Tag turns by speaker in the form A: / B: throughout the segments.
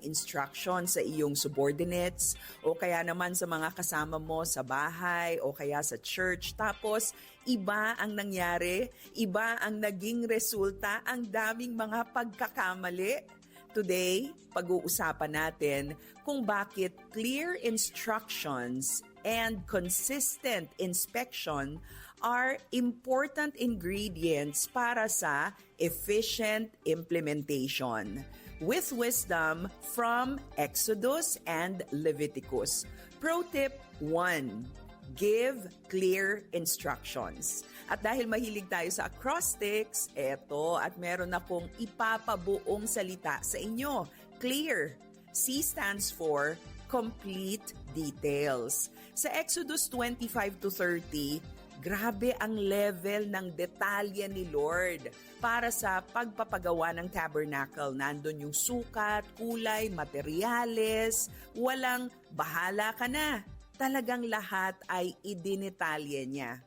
A: ng instruction sa iyong subordinates o kaya naman sa mga kasama mo sa bahay o kaya sa church. Tapos, iba ang nangyari, iba ang naging resulta, ang daming mga pagkakamali. Today, pag-uusapan natin kung bakit clear instructions and consistent inspection are important ingredients para sa efficient implementation. With wisdom from Exodus and Leviticus. Pro tip 1. Give clear instructions. At dahil mahilig tayo sa acrostics, eto at meron akong ipapabuong salita sa inyo. Clear. C stands for complete details. Sa Exodus 25-30, grabe ang level ng detalye ni Lord para sa pagpapagawa ng tabernacle. Nandun yung sukat, kulay, materyales, walang bahala ka na. Talagang lahat ay idinetalye niya.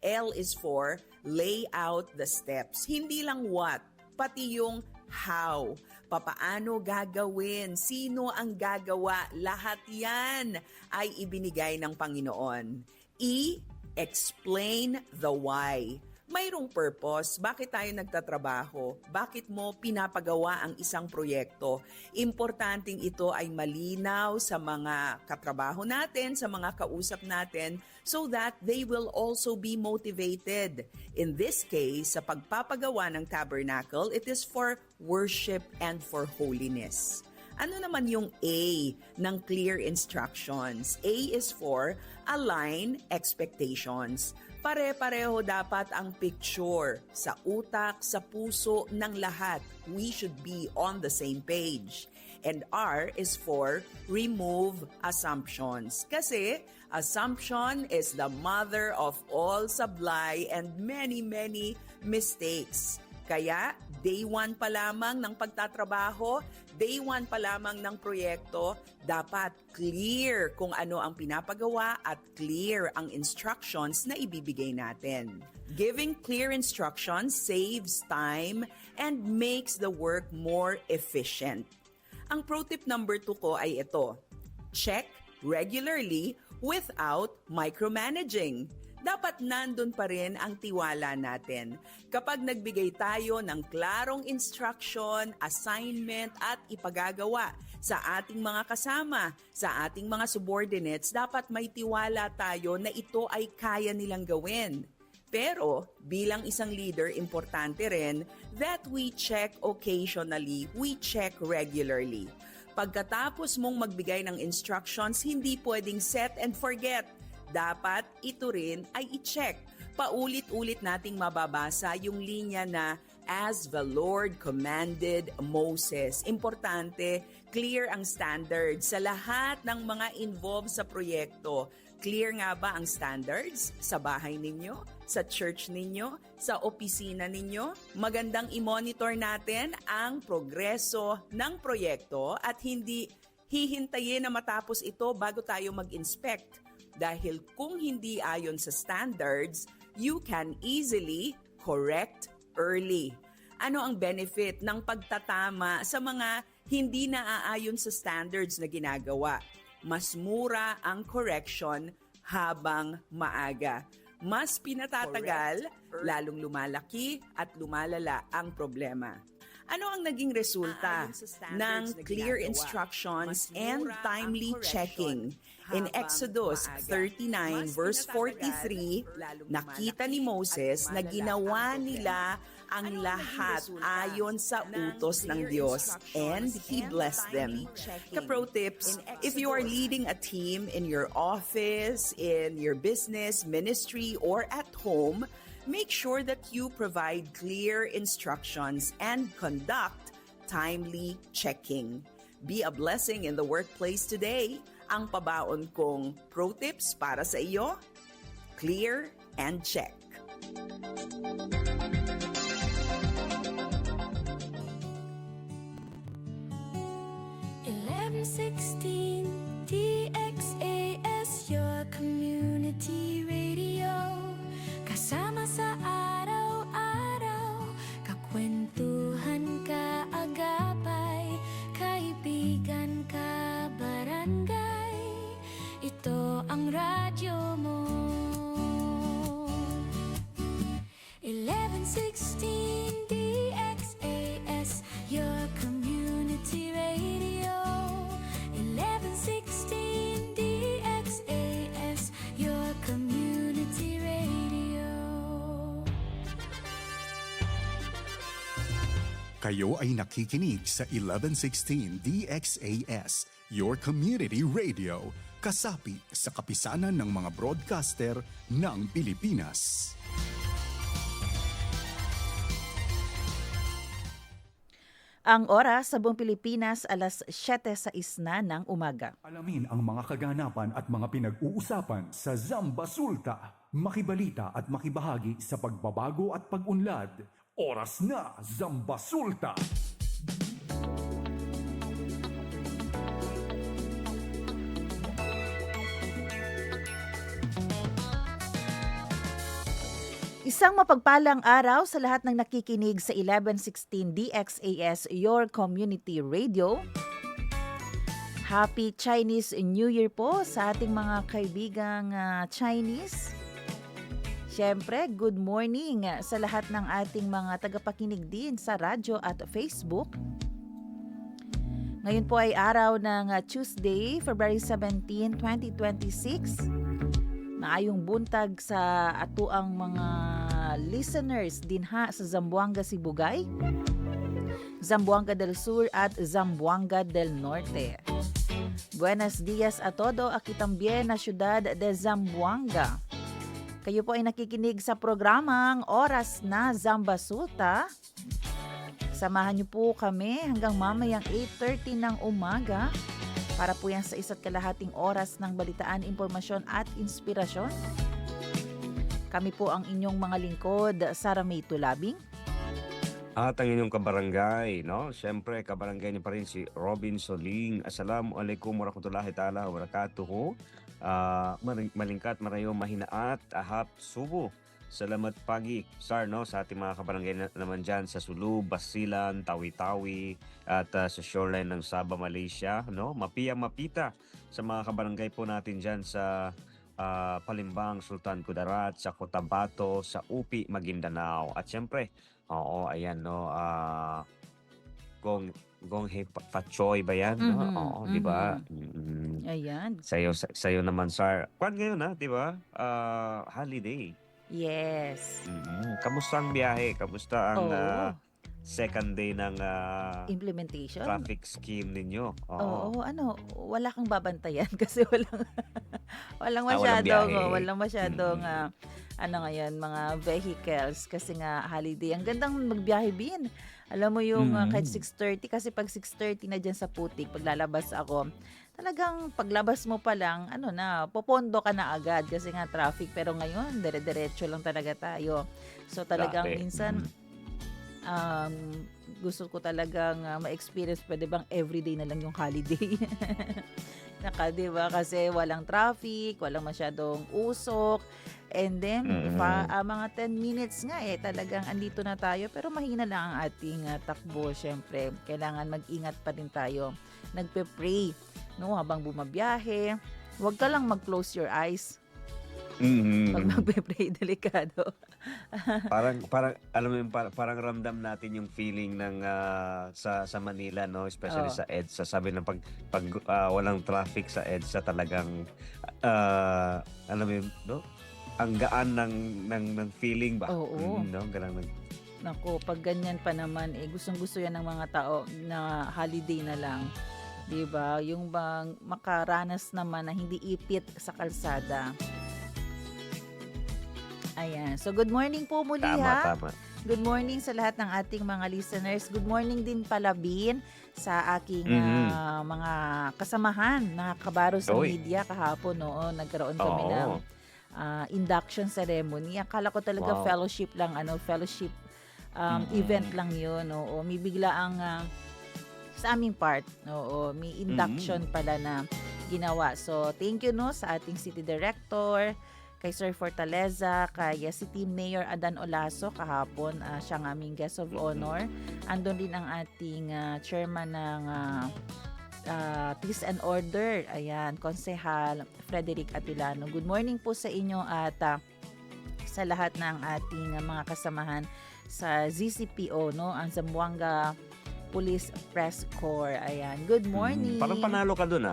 A: L is for lay out the steps. Hindi lang what, pati yung how. Papaano gagawin? Sino ang gagawa? Lahat yan ay ibinigay ng Panginoon. E, explain the why. Mayroong purpose. Bakit tayo nagtatrabaho? Bakit mo pinapagawa ang isang proyekto? Importanteng ito ay malinaw sa mga katrabaho natin, sa mga kausap natin, so that they will also be motivated. In this case, sa pagpapagawa ng tabernacle, it is for worship and for holiness. Ano naman yung A ng clear instructions? A is for align expectations. Pare-pareho dapat ang picture sa utak, sa puso ng lahat. We should be on the same page. And R is for remove assumptions. Kasi assumption is the mother of all sablay and many mistakes. Kaya, day 1 pa lamang ng pagtatrabaho, day 1 pa lamang ng proyekto, dapat clear kung ano ang pinapagawa at clear ang instructions na ibibigay natin. Giving clear instructions saves time and makes the work more efficient. Ang pro tip number 2 ko ay ito. Check regularly without micromanaging. Dapat nandun pa rin ang tiwala natin. Kapag nagbigay tayo ng klarong instruction, assignment at ipagagawa sa ating mga kasama, sa ating mga subordinates, dapat may tiwala tayo na ito ay kaya nilang gawin. Pero bilang isang leader, importante rin that we check occasionally, we check regularly. Pagkatapos mong magbigay ng instructions, hindi pwedeng set and forget. Dapat ito rin ay i-check. Paulit-ulit nating mababasa yung linya na as the Lord commanded Moses. Importante, clear ang standards sa lahat ng mga involved sa proyekto. Clear nga ba ang standards sa bahay ninyo, sa church ninyo, sa opisina ninyo? Magandang i-monitor natin ang progreso ng proyekto at hindi hihintayin na matapos ito bago tayo mag-inspect. Dahil kung hindi ayon sa standards, you can easily correct early. Ano ang benefit ng pagtatama sa mga hindi naaayon sa standards na ginagawa? Mas mura ang correction habang maaga. Mas pinatatagal, lalong lumalaki at lumalala ang problema. Ano ang naging resulta ng clear instructions and timely checking? In Exodus 39 verse 43, nakita ni Moses na ginawa nila ang lahat ayon sa utos ng Diyos and He blessed them. Ka-pro tips, if you are leading a team in your office, in your business, ministry, or at home, make sure that you provide clear instructions and conduct timely checking. Be a blessing in the workplace today. Ang pabaon kong pro tips para sa iyo, clear and check.
B: 1116 DXAS, your community radio. Kasama sa araw-araw, kakwentuhan, kaagapay, kaibigan.
C: Kayo ay nakikinig sa 1116 DXAS, your community radio, kasapi sa kapisanan ng mga broadcaster ng Pilipinas.
D: Ang oras sa buong Pilipinas, alas 7:06 na ng umaga.
E: Alamin ang mga kaganapan at mga pinag-uusapan sa Zamba Sulta. Makibalita at makibahagi sa pagbabago at pag-unlad. Oras na, Zamba Sulta!
D: Isang mapagpalang araw sa lahat ng nakikinig sa 1116 DXAS, your community radio. Happy Chinese New Year po sa ating mga kaibigang Chinese. Siyempre, good morning sa lahat ng ating mga tagapakinig din sa radyo at Facebook. Ngayon po ay araw ng Tuesday, February 17, 2026. Maayong buntag sa atuang mga listeners dinha sa Zamboanga, Sibugay, Zamboanga del Sur at Zamboanga del Norte. Buenos dias a todo, aquí también na siyudad de Zamboanga. Kayo po ay nakikinig sa programang Oras na Zamba Sulta. Samahan niyo po kami hanggang mamayang 8:30 ng umaga. Para po yan sa isa't kalahating oras ng balitaan, impormasyon at inspirasyon. Kami po ang inyong mga lingkod, Sara May Tulabing.
F: At ang inyong kabarangay, no? Siyempre, kabarangay niyo pa rin si Robin Soling. Assalamualaikum warahmatullahi ta'ala wabarakatuh. Malingkat, marayo, mahinaat, ahap, subo. Salamat pagi, Sar, no? Sa ating mga kabarangay naman dyan sa Sulu, Basilan, Tawi-Tawi, at sa shoreline ng Sabah, Malaysia, no? Mapia-mapita sa mga kabarangay po natin dyan sa Palimbang, Sultan Kudarat, sa Cotabato, sa Upi, Maguindanao. At syempre, oo, ayan, no? Gonghe Pachoy ba yan? No? Oo, di ba?
D: Ayan.
F: Sa'yo naman, Sar. Kwan ngayon, ha? Di ba? Holiday.
D: Yes.
F: Kamusta ang biyahe? Kamusta ang
D: Oo.
F: second day ng
D: Implementation.
F: traffic scheme ninyo?
D: Oo, wala kang babantayan kasi walang
F: Walang
D: masyadong
F: biyahe.
D: ngayon, mga vehicles kasi nga holiday. Ang gandang magbiyahe bin. Alam mo yung kahit 6:30 kasi pag 6:30 na dyan sa Putik, paglalabas ako, talagang paglabas mo pa lang, popondo ka na agad kasi nga traffic. Pero ngayon, dire-diretso lang talaga tayo. So talagang
F: Dati.
D: minsan, gusto ko talagang ma-experience, pwede bang everyday na lang yung holiday? Diba? Kasi walang traffic, walang masyadong usok. And then, mga 10 minutes nga talagang andito na tayo. Pero mahina lang ang ating takbo, syempre. Kailangan mag-ingat pa din tayo. Nagpe-pray, no, habang bumabiyahe. Huwag ka lang mag-close your eyes. Pag magpe-pray, delikado.
F: Parang alam mo yun, parang ramdam natin yung feeling ng sa Manila, no, especially sa EDSA. Sabi ng pag walang traffic sa EDSA, talagang alam mo yun, no, ang gaan ng feeling ba?
D: Oo.
F: No, ganang
D: Naku, pag ganyan pa naman, gustong-gusto yan ng mga tao na holiday na lang. Diba? Yung bang makaranas naman na hindi ipit sa kalsada. Ayan. So, good morning po muli, ha?
F: Tama.
D: Good morning sa lahat ng ating mga listeners. Good morning din pala, Bin, sa aking mga kasamahan na kabaro sa media kahapon. Nagkaroon kami ng induction ceremony. Akala ko talaga fellowship lang, fellowship event lang yun. May bigla ang sa aming part. May induction pala na ginawa. So, thank you sa ating city director, kay Sir Fortaleza, kay City Mayor Adan Olaso kahapon. Siya ang aming guest of honor. Andun din ang ating chairman ng Peace and Order. Ayan, Konsehal Frederick Atilano. Good morning po sa inyo at sa lahat ng ating mga kasamahan sa ZCPO, ang Zamboanga Police Press Corps. Ayan. Good morning.
F: Parang panalo ka dun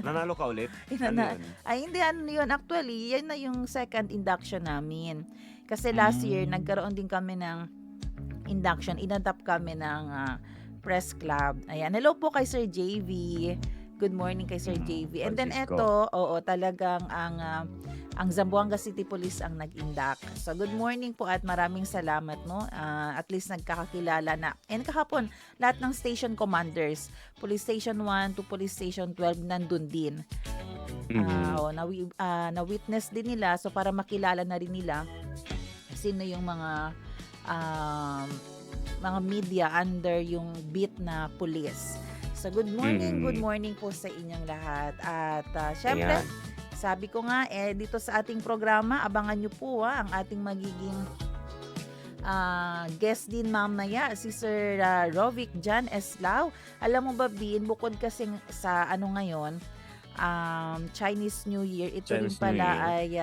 F: nanalo ka ulit? Ano yun?
D: Ay, hindi, yun. Actually, yan na yung second induction namin. Kasi last year, nagkaroon din kami ng induction. Inadapt kami ng press club. Ayan. Hello po kay Sir JV. Good morning kay Sir JV. And then
F: Francisco.
D: talagang ang Zamboanga City Police ang nag-induct. So good morning po at maraming salamat, no. At least nagkakakilala na. And kahapon, lahat ng station commanders, Police Station 1 to Police Station 12 nandun din. Na-witness din nila, so para makilala na rin nila sino yung mga media under yung beat na police. So good morning po sa inyong lahat. At syempre,
F: Ayan.
D: sabi ko nga, dito sa ating programa, abangan nyo po ang ating magiging guest din mamaya, si Sir Rovic Jan Eslao. Alam mo ba, Bin, bukod kasi sa ngayon, Chinese New Year, ito rin
F: Chinese
D: pala
F: New
D: ay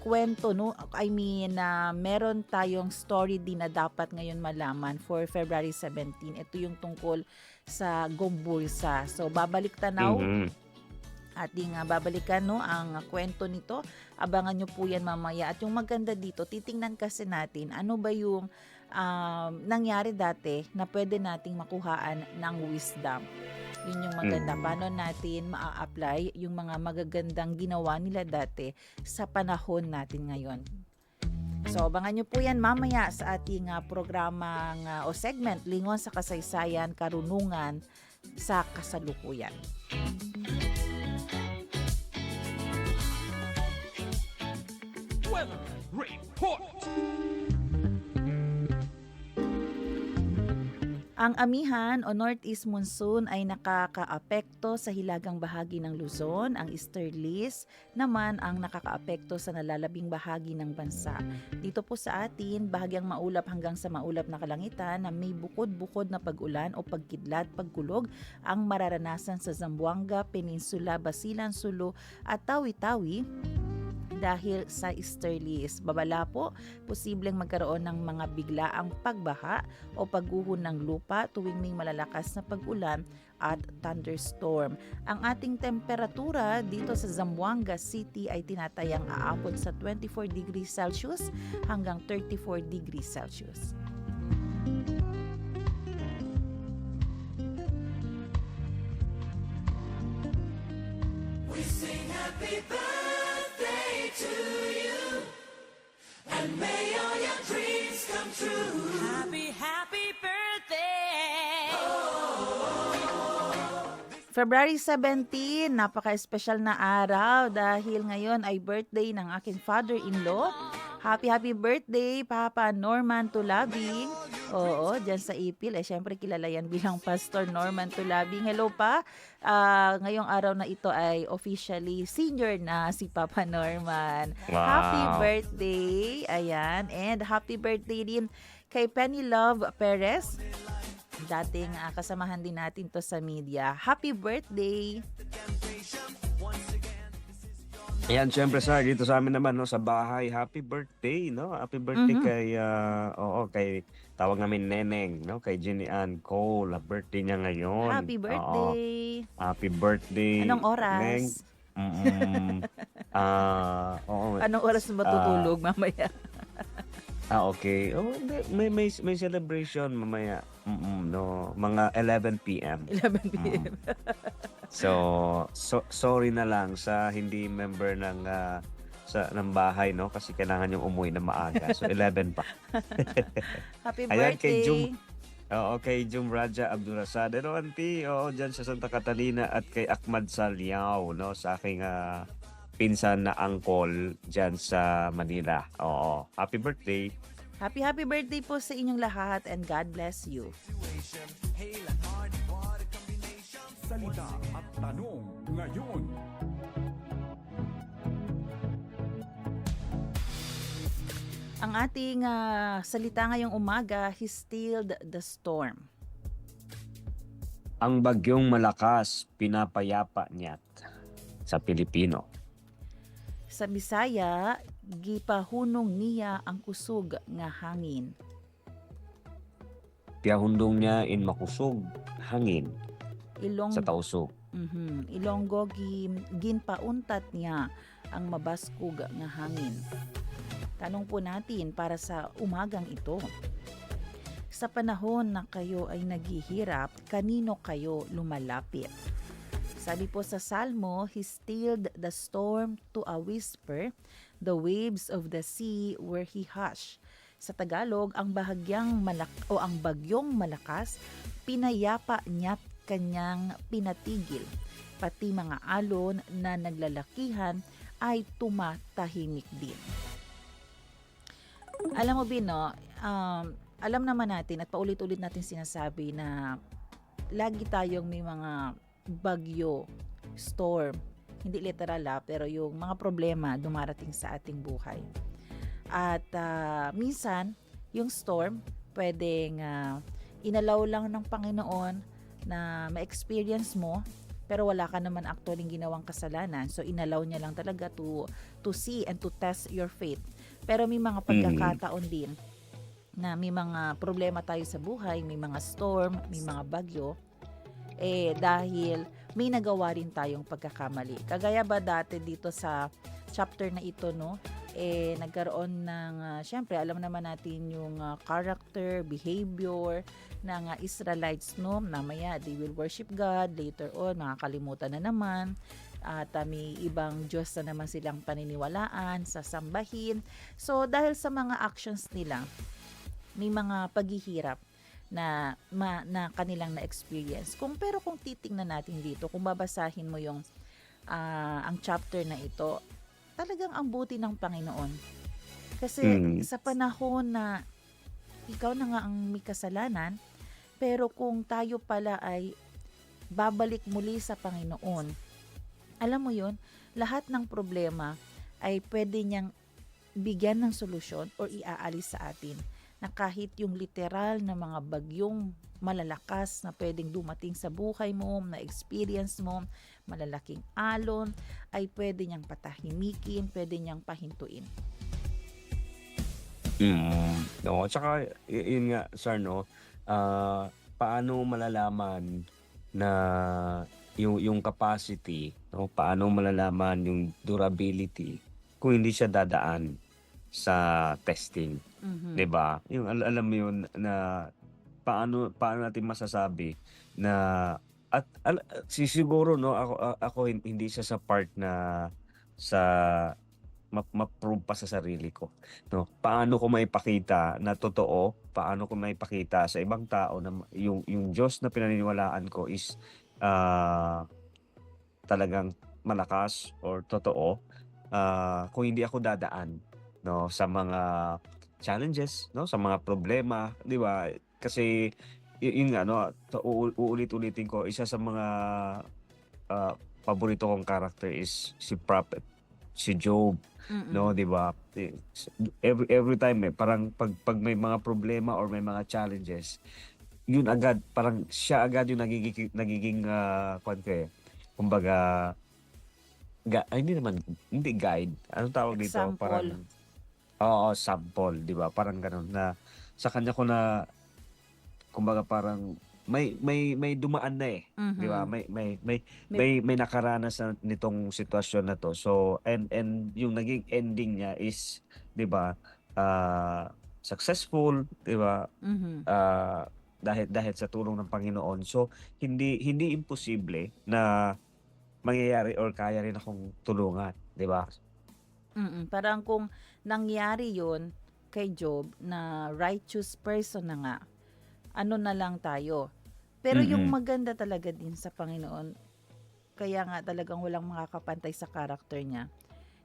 D: kwento, no? I mean, meron tayong story din na dapat ngayon malaman for February 17. Ito yung tungkol sa Gombursa. So, babalik tanaw. Ating babalikan, no, ang kwento nito. Abangan nyo po yan mamaya. At yung maganda dito, titingnan kasi natin ano ba yung nangyari dati na pwede nating makuhaan ng wisdom. Yun yung maganda. Paano natin maa-apply yung mga magagandang ginawa nila dati sa panahon natin ngayon. So, abangan nyo po yan mamaya sa ating programang o segment, Lingon sa Kasaysayan, Karunungan sa Kasalukuyan.
E: Weather Report.
D: Ang amihan o northeast monsoon ay nakakaapekto sa hilagang bahagi ng Luzon. Ang easterlies naman ang nakakaapekto sa nalalabing bahagi ng bansa. Dito po sa atin, bahagyang maulap hanggang sa maulap na kalangitan na may bukod-bukod na pag-ulan o pagkidlat, pagkulog ang mararanasan sa Zamboanga, Peninsula, Basilan, Sulu at Tawi-Tawi dahil sa easterlies. Babala po, posibleng magkaroon ng mga biglaang pagbaha o pagguho ng lupa tuwing may malalakas na pag-ulan at thunderstorm. Ang ating temperatura dito sa Zamboanga City ay tinatayang aabot sa 24 degrees Celsius hanggang 34 degrees Celsius.
B: We sing happy birthday to you, and may all your dreams come true. Happy, happy birthday.
D: February 17, napaka-espesyal na araw dahil ngayon ay birthday ng aking father-in-law. Happy birthday, Papa Norman Tulabing. Oo, dyan sa Ipil. Syempre kilala yan bilang Pastor Norman Tulabing. Hello pa. Ngayong araw na ito ay officially senior na si Papa Norman.
F: Wow.
D: Happy birthday. Ayan. And happy birthday din kay Penny Love Perez. Dating kasamahan din natin to sa media. Happy birthday!
F: Ayan, syempre sir, dito sa amin naman, no, sa bahay, happy birthday, no? Happy birthday kay tawag namin Neneng, no? Kay Jenny Ann Cole, birthday niya ngayon.
D: Happy birthday!
F: Happy birthday.
D: Anong oras?
F: Neng.
D: Anong oras matutulog mamaya?
F: Okay. Oh, may celebration mamaya. No, mga 11 p.m.
D: 11 p.m.
F: So, sorry na lang sa hindi member ng bahay, no, kasi kailangan yung umuwi na maaga. So 11 pa.
D: Happy
F: Ayan,
D: birthday!
F: kay Jum Raja Abdurasad. Hello, auntie. Dyan sa Santa Catalina at kay Ahmad Salyao, no, sa aking pinsan na angkol dyan sa Manila. Happy birthday.
D: Happy birthday po sa inyong lahat and God bless you.
E: Salita at tanong ngayon.
D: Ang ating salita ngayong umaga, He stilled the storm.
F: Ang bagyong malakas, pinapayapa niya sa Pilipino.
D: Sa Bisaya, gipahunong niya ang kusog nga hangin.
F: Piyahundong niya in makusog hangin sa tausog.
D: Ilonggo ginpauntat niya ang mabaskog nga hangin. Tanong po natin para sa umagang ito. Sa panahon na kayo ay naghihirap, kanino kayo lumalapit? Sabi po sa Salmo, He stilled the storm to a whisper, the waves of the sea were He hushed. Sa Tagalog, ang bagyong malakas, pinayapa niya't kanyang pinatigil. Pati mga alon na naglalakihan ay tumatahimik din. Alam mo, Bino, alam naman natin at paulit-ulit natin sinasabi na lagi tayong may mga bagyo, storm, hindi literal pero yung mga problema dumarating sa ating buhay. At minsan, yung storm, pwedeng inalaw lang ng Panginoon na ma-experience mo, pero wala ka naman actually ginawang kasalanan. So, inalaw niya lang talaga to see and to test your faith. Pero may mga pagkakataon din na may mga problema tayo sa buhay, may mga storm, may mga bagyo, dahil may nagawa rin tayong pagkakamali. Kagaya ba dati dito sa chapter na ito, no? Nagkaroon ng, syempre, alam naman natin yung character, behavior ng Israelites, no? Namaya, they will worship God. Later on, makakalimutan na naman. At may ibang Diyos na naman silang paniniwalaan, sasambahin. So, dahil sa mga actions nila, may mga paghihirap na kanilang na-experience. Pero kung titingnan natin dito, kung babasahin mo yung ang chapter na ito, talagang ang buti ng Panginoon. Kasi sa panahon na ikaw na nga ang may kasalanan, pero kung tayo pala ay babalik muli sa Panginoon, alam mo yun, lahat ng problema ay pwede niyang bigyan ng solusyon o iaalis sa atin. Na kahit yung literal na mga bagyong malalakas na pwedeng dumating sa buhay mo, na experience mo, malalaking alon, ay pwede niyang patahimikin, pwede niyang pahintuin.
F: No, tsaka yun nga, sir, no, paano malalaman na yung capacity, no, paano malalaman yung durability kung hindi siya dadaan sa testing, 'di ba? Yung alam mo yun na paano natin masasabi na siguro, no, ako hindi siya sa part na sa ma-prove pa sa sarili ko, no? Paano ko maipakita na totoo? Paano ko maipakita sa ibang tao na yung Diyos na pinaniniwalaan ko is talagang malakas or totoo, kung hindi ako dadaan, no, sa mga challenges, no, sa mga problema, 'di ba? Kasi yun nga, no, uulit-ulitin ko, isa sa mga paborito kong character is si prophet, si Job, no, 'di ba? Every time parang pag may mga problema or may mga challenges, yun agad, parang siya agad yung nagiging kumbaga hindi guide. Anong tawag dito?
D: Example.
F: Parang sample, 'di ba? Parang gano'n na sa kanya ko na kumbaga parang may dumaan na 'di ba? May nakaranas na nitong sitwasyon na 'to. So and yung naging ending niya is, 'di ba? Successful, 'di ba? Dahil sa tulong ng Panginoon. So hindi imposible na mangyayari or kaya rin akong tulungan, 'di ba?
D: Parang kung nangyari yun kay Job na righteous person na nga, ano na lang tayo. Pero yung maganda talaga din sa Panginoon, kaya nga talagang walang makakapantay sa karakter niya.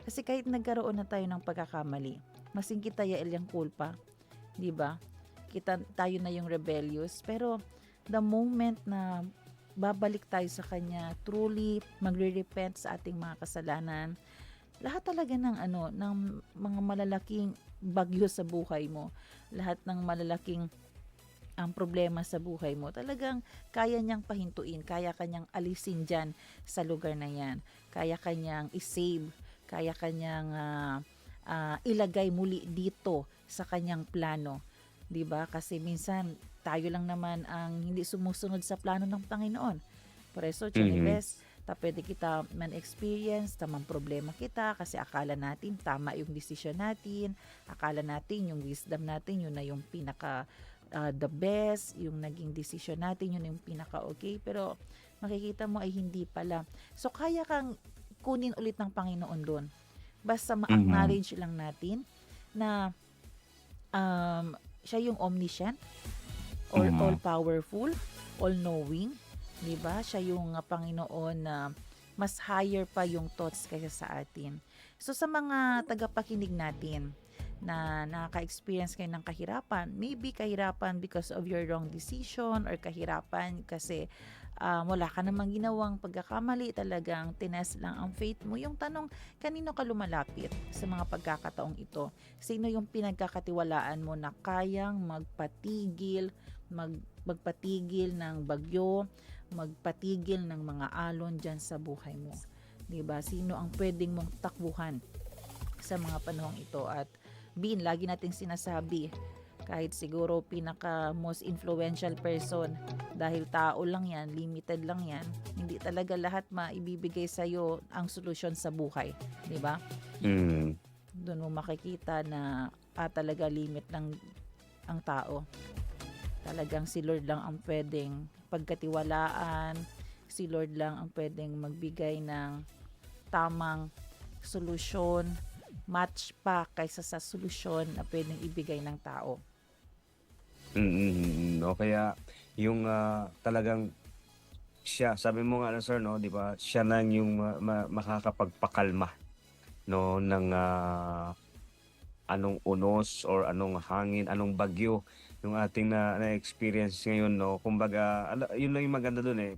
D: Kasi kahit nagkaroon na tayo ng pagkakamali, masingkit tayo yung kulpa, di ba? Tayo na yung rebellious. Pero the moment na babalik tayo sa Kanya, truly magre-repent sa ating mga kasalanan, lahat talaga ng mga malalaking bagyo sa buhay mo, lahat ng malalaking ang problema sa buhay mo, talagang kaya niyang pahintuin, kaya kanyang alisin dyan sa lugar na yan, kaya kanyang isave, kaya kanyang ilagay muli dito sa kanyang plano, 'di ba? Kasi minsan tayo lang naman ang hindi sumusunod sa plano ng Panginoon. Por eso, Chinibes, Pwede kita man experience, tamang problema kita kasi akala natin tama yung decision natin, akala natin yung wisdom natin yun na yung pinaka the best, yung naging decision natin yun yung pinaka okay, pero makikita mo ay hindi pala. So kaya kang kunin ulit ng Panginoon doon. Basta ma-acknowledge lang natin na siya yung omniscient, all powerful, all knowing, 'di ba? Siya yung Panginoon na mas higher pa yung thoughts kaysa sa atin. So sa mga tagapakinig natin na nakaka-experience kayo ng kahirapan, maybe kahirapan because of your wrong decision or kahirapan kasi wala ka namang ginawang pagkakamali, talagang tinest lang ang faith mo. Yung tanong, kanino ka lumalapit sa mga pagkakataong ito? Sino yung pinagkakatiwalaan mo na kayang magpatigil ng bagyo, magpatigil ng mga alon dyan sa buhay mo? Diba? Sino ang pwedeng mong takbuhan sa mga panahong ito? At lagi nating sinasabi, kahit siguro pinaka most influential person, dahil tao lang yan, limited lang yan, hindi talaga lahat maibibigay sa'yo ang solusyon sa buhay. Diba? Doon mo makikita na talaga limit lang ang tao. Talagang si Lord lang ang pwedeng pagkatiwalaan, si Lord lang ang pwedeng magbigay ng tamang solusyon, match pa kaysa sa solusyon na pwedeng ibigay ng tao.
F: O kaya yung talagang siya, sabi mo nga na sir, no, 'di ba? Siya lang yung makakapagpakalma no ng anong unos or anong hangin, anong bagyo yung ating na-experience ngayon, no. Kumbaga, yun lang yung maganda doon eh.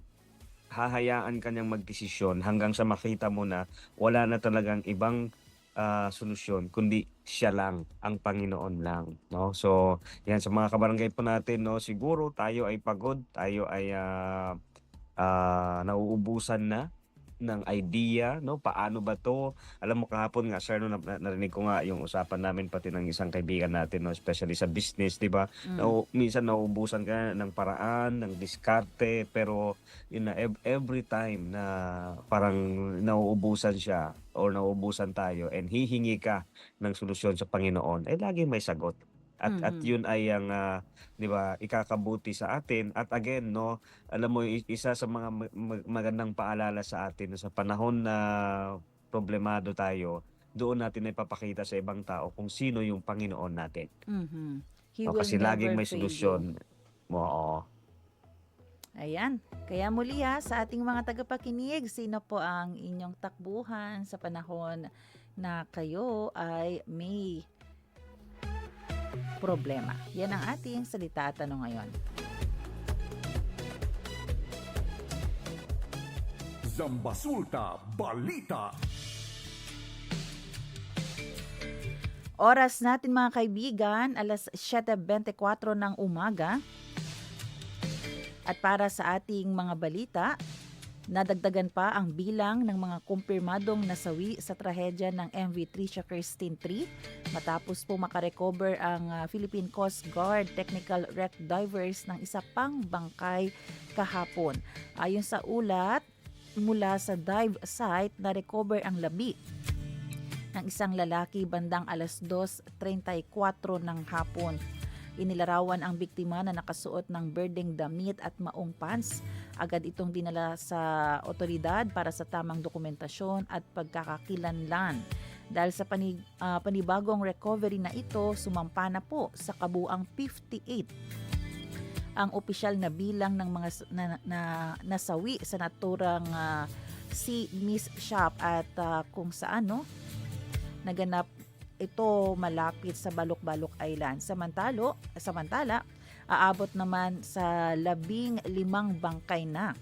F: Hahayaan ka niyang magdesisyon hanggang sa makita mo na wala na talagang ibang solusyon kundi siya lang, ang Panginoon lang, no? So, yan sa mga kabarangay po natin, no, siguro tayo ay pagod, tayo ay nauubusan na ng idea, no? Paano ba to? Alam mo kahapon nga sir, no, narinig ko nga yung usapan namin pati ng isang kaibigan natin, no, especially sa business, 'di ba? Minsan nauubusan ka ng paraan, ng diskarte, pero yun na every time na parang nauubusan siya or nauubusan tayo and hihingi ka ng solusyon sa Panginoon, eh lagi may sagot. At yun ay ang 'di ba, ikakabuti sa atin. At again, no, alam mo isa sa mga magandang paalala sa atin sa panahon na problemado tayo, doon natin ipapakita sa ibang tao kung sino yung Panginoon natin.
D: He
F: O,
D: will
F: kasi laging
D: never
F: may
D: fail you.
F: solusyon. Oo.
D: Ayan. Kaya muli sa ating mga tagapakinig, sino po ang inyong takbuhan sa panahon na kayo ay may problema? Yan ang ating salita at tanong ngayon.
E: Zambasulta Balita.
D: Oras natin mga kaibigan, alas 7:24 ng umaga. At para sa ating mga balita, nadagdagan pa ang bilang ng mga kumpirmadong nasawi sa trahedya ng MV Tricia Christine 3 matapos po makarecover ang Philippine Coast Guard Technical Wreck Divers ng isa pang bangkay kahapon. Ayon sa ulat, mula sa dive site na-recover ang labi ng isang lalaki bandang alas 2:34 ng hapon. Inilarawan ang biktima na nakasuot ng birding damit at maong pants. Agad itong dinala sa otoridad para sa tamang dokumentasyon at pagkakakilanlan. Dahil sa panibagong recovery na ito, sumampa na po sa kabuang 58 ang opisyal na bilang ng mga nasawi sa naturang sea mishap at kung saan naganap ito malapit sa Balok-Balok Island. Samantala, aabot naman sa 15 bangkay na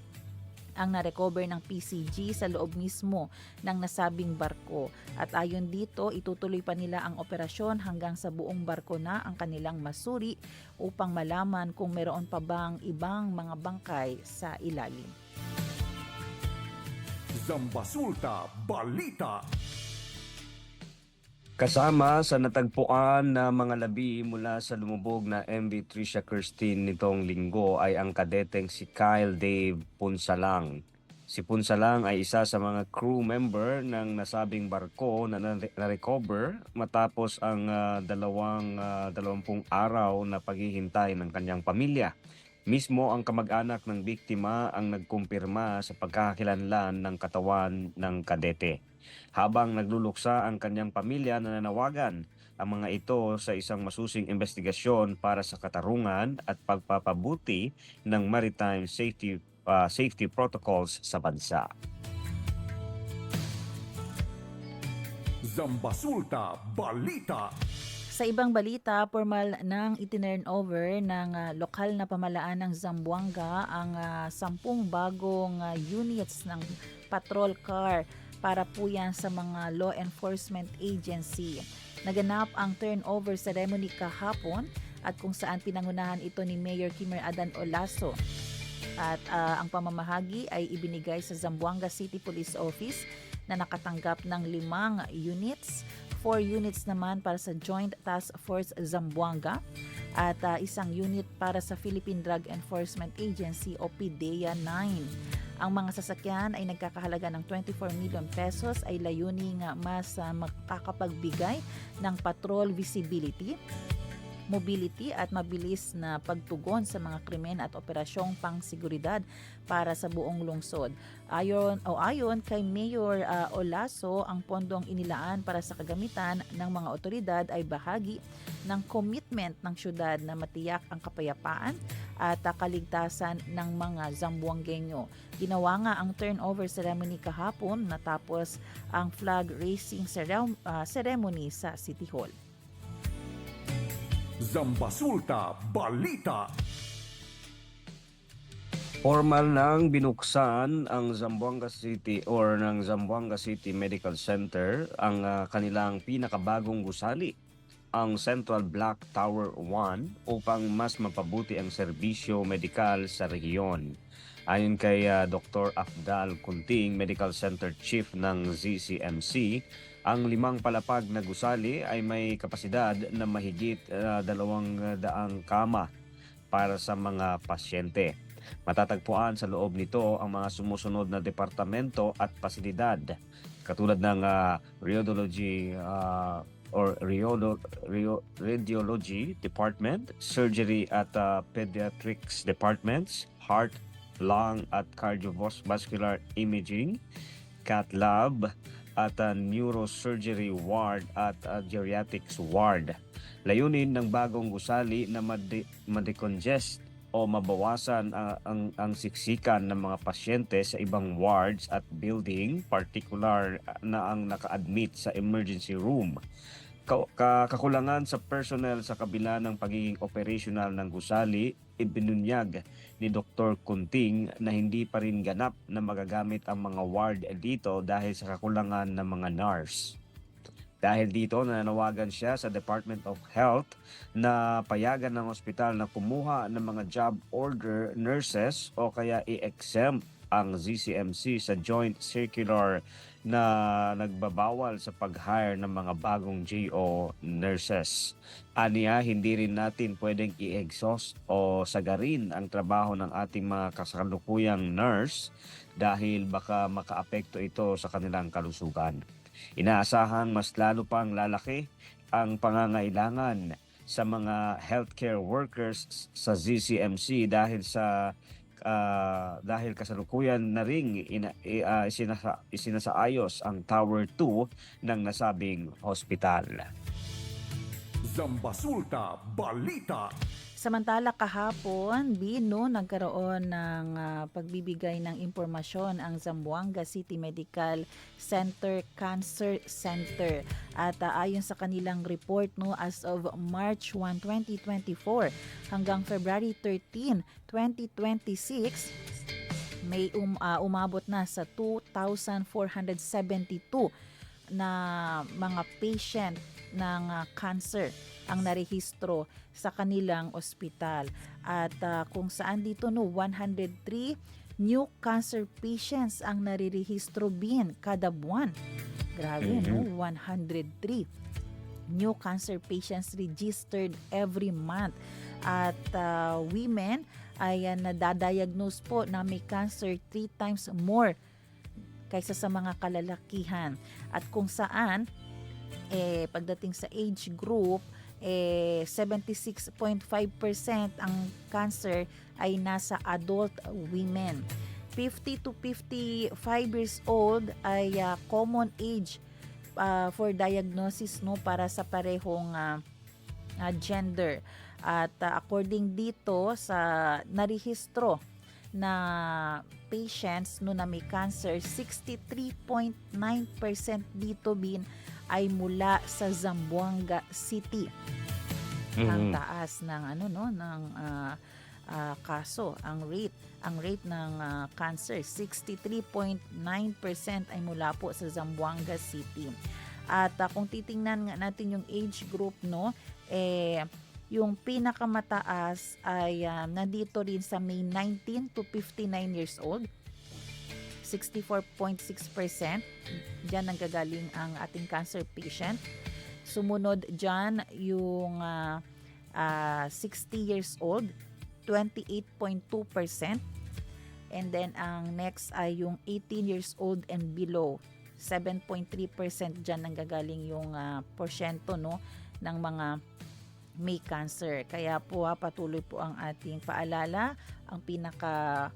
D: ang na-recover ng PCG sa loob mismo ng nasabing barko. At ayon dito, itutuloy pa nila ang operasyon hanggang sa buong barko na ang kanilang masuri upang malaman kung meron pa bang ibang mga bangkay sa ilalim.
E: Zambasulta Balita.
F: Kasama sa natagpuan na mga labi mula sa lumubog na MV Tricia Christine nitong linggo ay ang kadeteng si Kyle Dave Punsalang. Si Punsalang ay isa sa mga crew member ng nasabing barko na na-recover matapos ang 20 araw na paghihintay ng kanyang pamilya. Mismo ang kamag-anak ng biktima ang nagkumpirma sa pagkakakilanlan ng katawan ng kadete. Habang nagluluksa ang kanyang pamilya na nanawagan ang mga ito sa isang masusing investigasyon para sa katarungan at pagpapabuti ng maritime safety protocols sa bansa.
E: Zambasulta Balita.
D: Sa ibang balita, formal nang itinurn over ng lokal na pamalaan ng Zamboanga ang 10 bagong units ng patrol car para po yan sa mga law enforcement agency. Naganap ang turnover ceremony kahapon at kung saan pinangunahan ito ni Mayor Kimer Adan Olaso. At ang pamamahagi ay ibinigay sa Zamboanga City Police Office na nakatanggap ng 5 units. 4 units naman para sa Joint Task Force Zamboanga at 1 unit para sa Philippine Drug Enforcement Agency o PDEA 9. Ang mga sasakyan ay nagkakahalaga ng 24 million pesos ay layuning mas makakapagbigay ng patrol visibility, mobility at mabilis na pagtugon sa mga krimen at operasyong pangseguridad para sa buong lungsod. Ayon kay Mayor Olaso, ang pondong inilaan para sa kagamitan ng mga otoridad ay bahagi ng commitment ng syudad na matiyak ang kapayapaan at kaligtasan ng mga Zamboangueño. Ginawa nga ang turnover ceremony kahapon natapos ang flag raising ceremony sa City Hall.
E: Zambasulta Balita.
F: Formal nang binuksan ang Zamboanga City Medical Center ang kanilang pinakabagong gusali, ang Central Block Tower 1, upang mas mapabuti ang serbisyo medikal sa rehiyon. Ayon kay Dr. Afdal Kunting, Medical Center Chief ng ZCMC, ang 5 palapag na gusali ay may kapasidad na mahigit 200 kama para sa mga pasyente. Matatagpuan sa loob nito ang mga sumusunod na departamento at pasilidad katulad ng Radiology Department, Surgery at Pediatrics Departments, Heart, Lung at Cardiovascular Imaging, Cath Lab at Neurosurgery Ward at Geriatrics Ward. Layunin ng bagong gusali na ma-decongest o mabawasan ang siksikan ng mga pasyente sa ibang wards at building, particular na ang naka-admit sa emergency room. Kakulangan sa personnel sa kabila ng pagiging operational ng gusali, ibinunyag ni Dr. Kunting na hindi pa rin ganap na magagamit ang mga ward dito dahil sa kakulangan ng mga nurse. Dahil dito, nananawagan siya sa Department of Health na payagan ng ospital na kumuha ng mga job order nurses o kaya i-exempt ang ZCMC sa joint circular na nagbabawal sa pag-hire ng mga bagong GO nurses. Aniya, hindi rin natin pwedeng i-exhaust o sagarin ang trabaho ng ating mga kasalukuyang nurse dahil baka makaapekto ito sa kanilang kalusugan. Inaasahang mas lalo pang lalaki ang pangangailangan sa mga healthcare workers sa ZCMC dahil kasalukuyan na ring isinasaayos ang Tower 2 ng nasabing hospital.
E: Zambasulta Balita.
D: Samantala kahapon, nagkaroon ng pagbibigay ng impormasyon ang Zamboanga City Medical Center Cancer Center. At ayon sa kanilang report, as of March 1, 2024 hanggang February 13, 2026, may umabot na sa 2,472 na mga patient ng cancer ang narehistro sa kanilang ospital. At kung saan dito 103 new cancer patients ang narirehistro kada buwan. Grabe, 103 new cancer patients registered every month. At women ay nadadiagnose po na may cancer 3 times more kaysa sa mga kalalakihan. At kung saan, pagdating sa age group, 76.5% ang cancer ay nasa adult women. 50 to 55 years old ay common age for diagnosis para sa parehong gender. At according dito sa narehistro na patients na may cancer, 63.9% dito ay mula sa Zamboanga City. Ang taas ng kaso, ang rate ng cancer, 63.9% ay mula po sa Zamboanga City. At kung titingnan nga natin yung age group, yung pinakamataas ay nandito rin sa may 19 to 59 years old. 64.6%. Diyan nanggagaling ang ating cancer patient. Sumunod dyan yung 60 years old, 28.2%. And then ang next ay yung 18 years old and below, 7.3%. Diyan nanggagaling yung porsyento ng mga may cancer. Kaya po patuloy po ang ating paalala, ang pinaka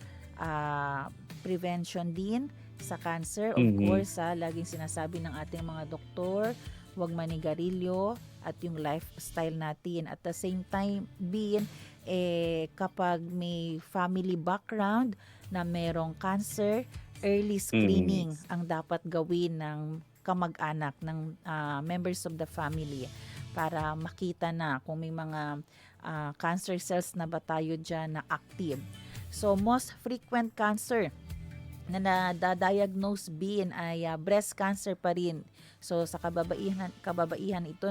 D: prevention din sa cancer. Of course, laging sinasabi ng ating mga doktor, huwag manigarilyo at yung lifestyle natin. At the same time, kapag may family background na merong cancer, early screening ang dapat gawin ng kamag-anak, ng members of the family, para makita na kung may mga cancer cells na ba tayo dyan na active. So, most frequent cancer na nadadiagnose ay breast cancer pa rin. So, sa kababaihan ito,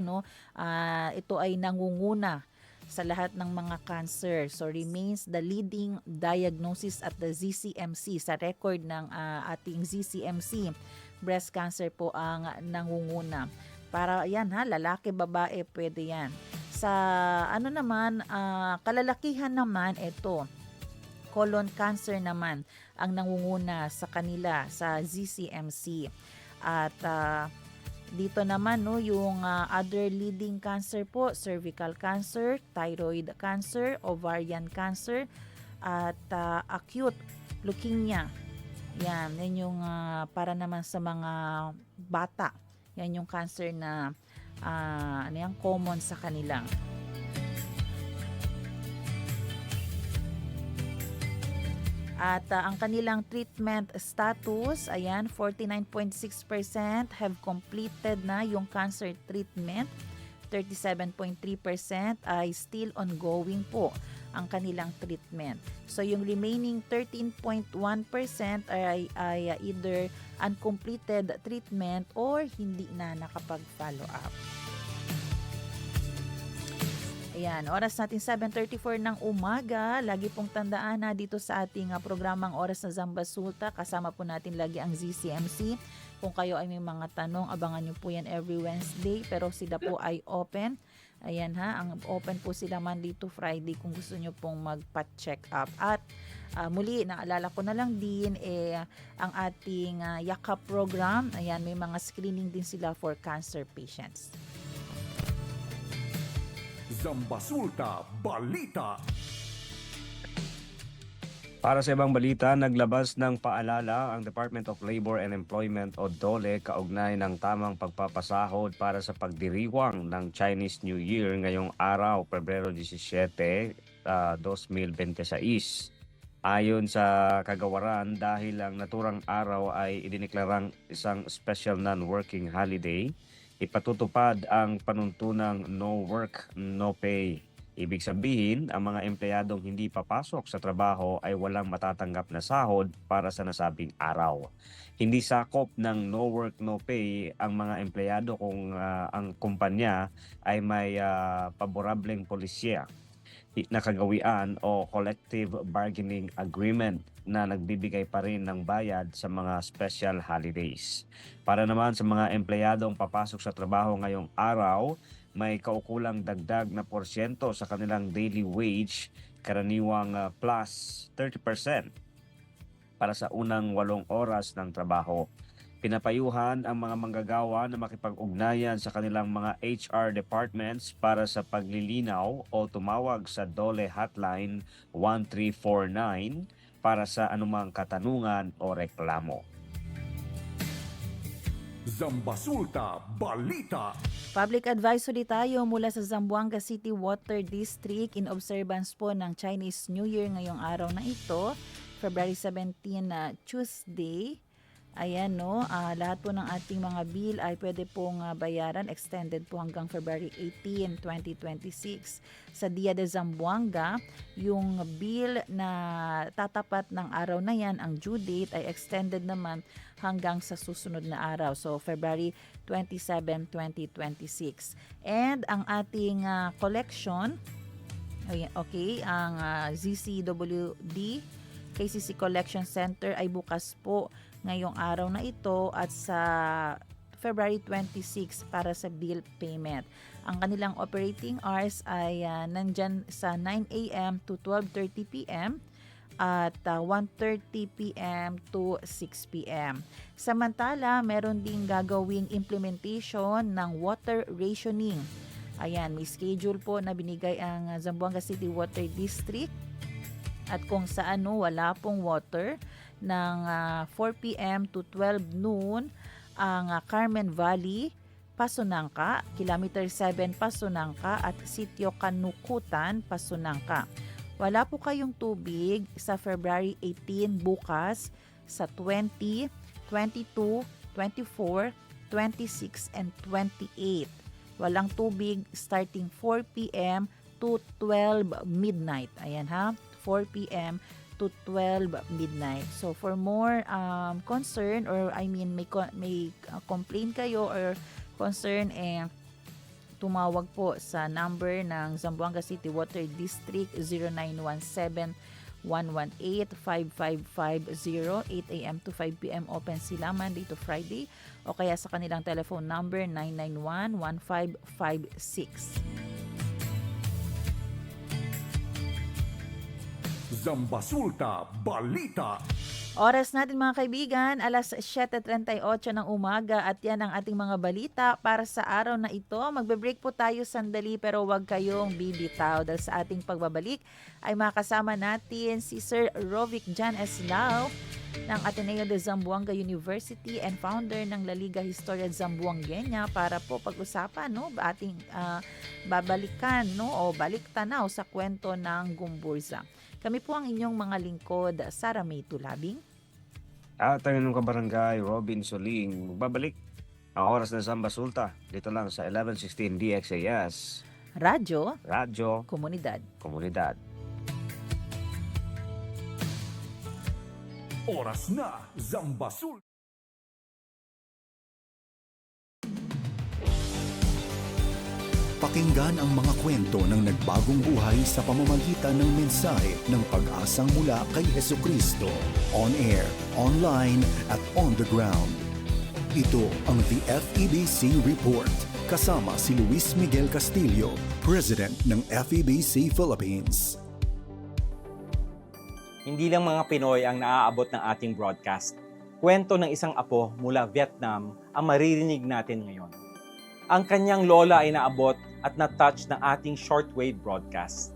D: ito ay nangunguna sa lahat ng mga cancer. So, remains the leading diagnosis at the ZCMC. Sa record ng ating ZCMC, breast cancer po ang nangunguna. Para yan lalaki, babae, pwede yan. Sa kalalakihan naman, ito, colon cancer naman ang nangunguna sa kanila sa ZCMC. At dito naman yung other leading cancer po, cervical cancer, thyroid cancer, ovarian cancer, at acute leukemia. Yan yung para naman sa mga bata. Yan yung cancer na common sa kanilang. At ang kanilang treatment status, 49.6% have completed na yung cancer treatment. 37.3% ay still ongoing po ang kanilang treatment. So yung remaining 13.1% ay either uncompleted treatment or hindi na nakapag-follow up. Ayan, oras natin 7:34 ng umaga. Lagi pong tandaan na dito sa ating programang Oras na Zamba Sulta, kasama po natin lagi ang ZCMC. Kung kayo ay may mga tanong, abangan nyo po yan every Wednesday, pero sila po ay open. Ayan ang open po sila Monday to Friday kung gusto nyo pong magpa-check up. At muli, naalala ko na lang din ang ating Yakap program. Ayan, may mga screening din sila for cancer patients.
E: Zambasulta Balita.
F: Para sa ibang balita, naglabas ng paalala ang Department of Labor and Employment o DOLE kaugnay ng tamang pagpapasahod para sa pagdiriwang ng Chinese New Year ngayong araw, Pebrero 17, 2026. Ayon sa kagawaran, dahil ang naturang araw ay idineklarang isang special non-working holiday, ipatutupad ang panuntunang no work, no pay. Ibig sabihin, ang mga empleyadong hindi papasok sa trabaho ay walang matatanggap na sahod para sa nasabing araw. Hindi sakop ng no work, no pay ang mga empleyado kung ang kumpanya ay may paborableng polisiya, nakagawian o collective bargaining agreement na nagbibigay pa rin ng bayad sa mga special holidays. Para naman sa mga empleyadong papasok sa trabaho ngayong araw, may kaukulang dagdag na porsyento sa kanilang daily wage karaniwang plus 30% para sa unang 8 oras ng trabaho. Pinapayuhan ang mga manggagawa na makipag-ugnayan sa kanilang mga HR departments para sa paglilinaw o tumawag sa DOLE Hotline 1349 para sa anumang katanungan o reklamo.
E: Zambasulta Balita.
D: Public advisory tayo mula sa Zamboanga City Water District in observance po ng Chinese New Year ngayong araw na ito, February 17 na Tuesday. Ayan no, lahat po ng ating mga bill ay pwede pong bayaran, extended po hanggang February 18, 2026. Sa Dia de Zamboanga, yung bill na tatapat ng araw na yan, ang due date ay extended naman hanggang sa susunod na araw. So February 27, 2026. And ang ating collection, okay, ang ZCWD KCC Collection Center ay bukas po ngayong araw na ito at sa February 26 para sa bill payment. Ang kanilang operating hours ay nandyan sa 9 a.m. to 12:30 p.m. at 1:30 p.m. to 6 p.m. Samantala, meron ding gagawing implementation ng water rationing. Ayan, may schedule po na binigay ang Zamboanga City Water District at kung saan wala pong water ng 4 p.m. to 12 noon ang Carmen Valley, Pasunangka, Kilometer 7 Pasunangka at Sitio Kanukutan, Pasunangka. Wala po kayong tubig sa February 18 bukas sa 20, 22, 24, 26 and 28. Walang tubig starting 4 p.m. to 12 midnight. Ayan ha, 4 p.m. to 12 midnight. So for more concern or may complaint kayo or concern, tumawag po sa number ng Zamboanga City Water District 0917-118-5550, 8 a.m. to 5 p.m. open sila Monday to Friday, o kaya sa kanilang telephone number 991-1556.
E: Zambasulta Balita.
D: Oras natin mga kaibigan, alas 7:38 ng umaga at yan ang ating mga balita para sa araw na ito. Magbe-break po tayo sandali pero huwag kayong bibitaw dahil sa ating pagbabalik ay makasama natin si Sir Rovic Jan Eslao ng Ateneo de Zamboanga University and founder ng La Liga Historia Zamboangueña para po pag-usapan ating babalikan o baliktanaw sa kwento ng Gumburza. Kami po ang inyong mga lingkod, Sara May Tulabing.
F: At ang inyong kabarangay, Robin Soling. Magbabalik ang oras ng Zambasulta dito lang sa 1116 DXAS.
D: Radyo,
F: Komunidad.
E: Oras na Zambasulta.
C: Pakinggan ang mga kwento ng nagbagong buhay sa pamamagitan ng mensahe ng pag-asang mula kay Hesukristo. On air, online, at on the ground. Ito ang The FEBC Report. Kasama si Luis Miguel Castillo, President ng FEBC Philippines.
G: Hindi lang mga Pinoy ang naaabot ng ating broadcast. Kwento ng isang apo mula Vietnam ang maririnig natin ngayon. Ang kanyang lola ay naabot at na-touch ng ating shortwave broadcast.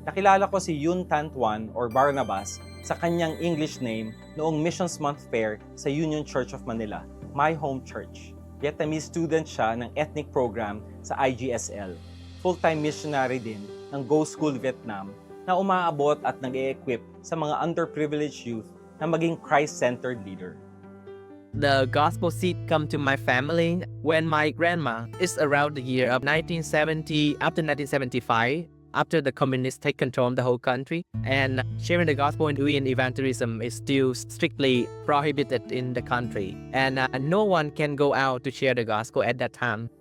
G: Nakilala ko si Yun Tan Tuan or Barnabas sa kanyang English name noong Missions Month Fair sa Union Church of Manila, my home church. Vietnamese student siya ng ethnic program sa IGSL. Full-time missionary din ng Go School Vietnam na umaabot at nag-e-equip sa mga underprivileged youth na maging Christ-centered leader.
H: The gospel seed come to my family when my grandma is around the year of 1970, after 1975, after the communists take control of the whole country, and sharing the gospel and doing evangelism is still strictly prohibited in the country, and no one can go out to share the gospel at that time.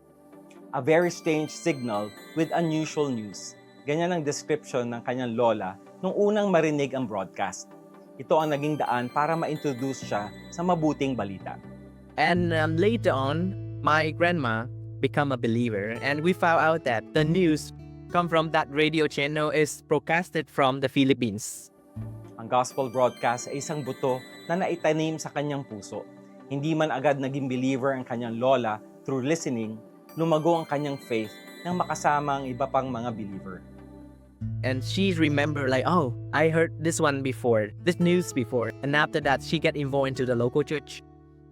G: A very strange signal with unusual news. Ganyan ang description ng kanyang lola nung unang marinig ang broadcast. Ito ang naging daan para ma-introduce siya sa mabuting balita.
H: And later on, my grandma became a believer, and we found out that the news come from that radio channel is broadcasted from the Philippines.
G: Ang gospel broadcast ay isang buto na naitanim sa kanyang puso. Hindi man agad naging believer ang kanyang lola through listening, lumago ang kanyang faith nang makasama ang iba pang mga believer.
H: And she remembered like, oh, I heard this one before, this news before. And after that, she get involved into the local church.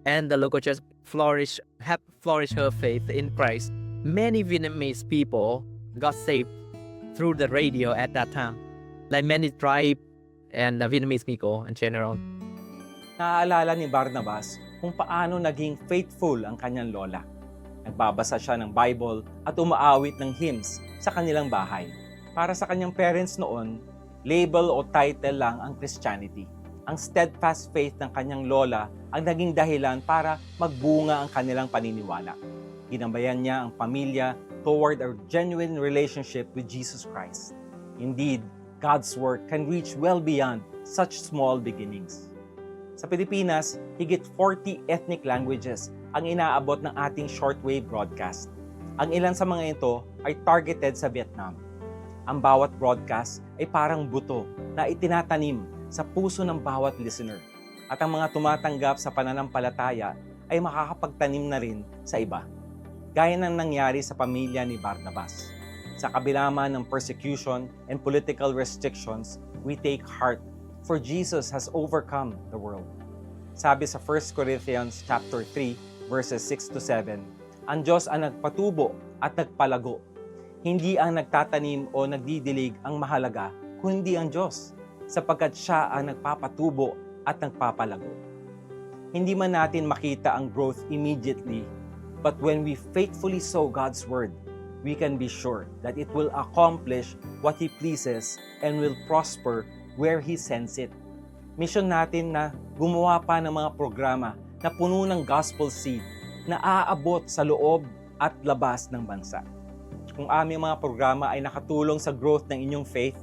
H: And the local church flourished her faith in Christ. Many Vietnamese people got saved through the radio at that time. Like many tribe and the Vietnamese people in general.
G: Naaalala ni Barnabas kung paano naging faithful ang kanyang lola. Nagbabasa siya ng Bible at umaawit ng hymns sa kanilang bahay. Para sa kanyang parents noon, label o title lang ang Christianity. Ang steadfast faith ng kanyang lola ang naging dahilan para magbunga ang kanilang paniniwala. Ginabayan niya ang pamilya toward a genuine relationship with Jesus Christ. Indeed, God's work can reach well beyond such small beginnings. Sa Pilipinas, higit 40 ethnic languages ang inaabot ng ating shortwave broadcast. Ang ilan sa mga ito ay targeted sa Vietnam. Ang bawat broadcast ay parang buto na itinatanim sa puso ng bawat listener. At ang mga tumatanggap sa pananampalataya ay makakapagtanim na rin sa iba. Gaya ng nangyari sa pamilya ni Barnabas. Sa kabila man ng persecution and political restrictions, we take heart, for Jesus has overcome the world. Sabi sa 1 Corinthians chapter 3, verses 6 to 7, ang Diyos ang nagpatubo at nagpalago. Hindi ang nagtatanim o nagdidilig ang mahalaga, kundi ang Diyos, sapagkat Siya ang nagpapatubo at nagpapalago. Hindi man natin makita ang growth immediately, but when we faithfully sow God's Word, we can be sure that it will accomplish what He pleases and will prosper where He sends it. Mission natin na gumawa pa ng mga programa na puno ng gospel seed na aabot sa loob at labas ng bansa. Kung aming mga programa ay nakatulong sa growth ng inyong faith,